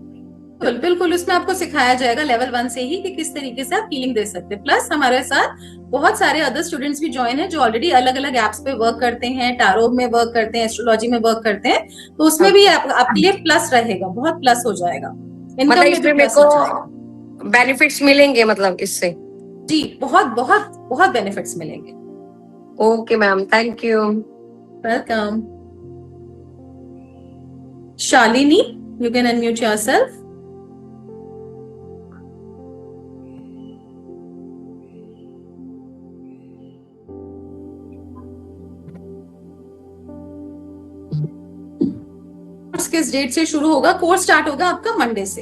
Speaker 1: बिल्कुल, उसमें आपको सिखाया जाएगा लेवल 1 से ही कि किस तरीके से आप हीलिंग दे सकते हैं। प्लस हमारे साथ बहुत सारे अदर स्टूडेंट्स भी ज्वाइन है जो ऑलरेडी अलग अलग एप्स पे वर्क करते हैं, टारो में वर्क करते हैं, एस्ट्रोलॉजी में वर्क करते हैं, तो उसमें भी आपके लिए प्लस रहेगा, बहुत प्लस हो जाएगा।
Speaker 9: मतलब इसमें मेरे को बेनिफिट्स मिलेंगे मतलब इससे?
Speaker 1: जी, बहुत बहुत बहुत बेनिफिट्स मिलेंगे।
Speaker 9: Okay ma'am, thank you.
Speaker 1: Welcome. Shalini, you can unmute yourself. किस डेट से शुरू होगा? कोर्स स्टार्ट होगा आपका मंडे से।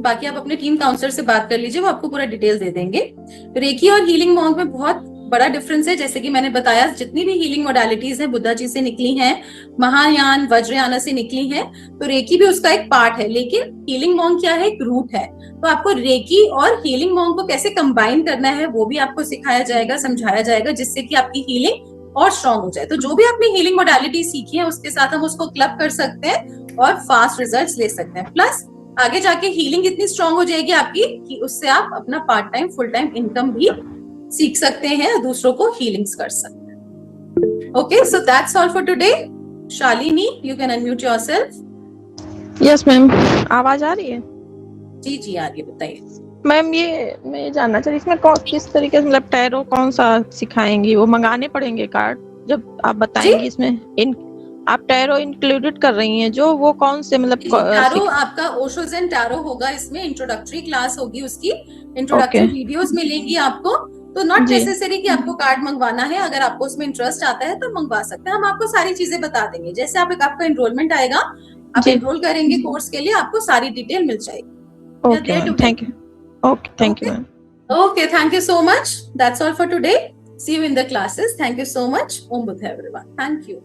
Speaker 1: बाकी आप अपने टीम काउंसलर से बात कर लीजिए, वो आपको पूरा डिटेल दे देंगे। रेकी और हीलिंग मॉन्क में बहुत बड़ा डिफरेंस है, जैसे कि मैंने बताया, जितनी भी हीलिंग मोडालिटीज हैं बुद्धा जी से निकली हैं, महायान वज्रयाना से निकली हैं, तो रेकी भी उसका एक पार्ट है, लेकिन हीलिंग मॉन्क क्या है? एक रूट है। तो आपको रेकी और हीलिंग मॉन्क को कैसे कंबाइन करना है वो भी आपको सिखाया जाएगा, समझाया जाएगा, जिससे कि आपकी हीलिंग और स्ट्रॉन्ग हो जाए। तो जो भी आपने हीलिंग मोडालिटी सीखी है उसके साथ हम उसको क्लब कर सकते हैं और फास्ट रिजल्ट्स ले सकते हैं। प्लस आगे जाके हीलिंग इतनी स्ट्रॉन्ग हो जाएगी आपकी कि उससे आप अपना part time full time income भी सीख सकते हैं और दूसरों को हीलिंग्स कर सकते हैं। Okay, so that's all for today. Shalini, you can unmute yourself.
Speaker 10: Yes ma'am, आवाज आ रही है?
Speaker 1: जी जी आ रही है, बताइए।
Speaker 10: मैम ये मैं जानना चाह रही इसमें किस तरीके से, मतलब टैरो कौन सा सिखाएंगी? वो मंगाने पड़ेंगे कार्ड जब आप बताएंगी? इसमें आप टैरो इंक्लूडेड कर रही हैं जो, वो कौन से मतलब
Speaker 1: टैरो आपका ओशोजेन टैरो होगा, इसमें इंट्रोडक्टरी क्लास होगी, उसकी इंट्रोडक्टरी वीडियोस मिलेंगी आपको। तो नॉट नेसेसरी कि आपको कार्ड मंगवाना है, अगर आपको उसमें इंटरेस्ट आता है तो मंगवा सकते हैं, हम आपको सारी चीजें बता देंगे। जैसे आपका एनरोलमेंट आएगा, आप एनरोल करेंगे कोर्स के लिए, आपको सारी डिटेल मिल जाएगी।
Speaker 10: Okay, thank you. Okay, thank you ma'am.
Speaker 1: Okay, thank you so much. That's all for today. See you in the classes. Thank you so much. Om Buddha everyone. Thank you.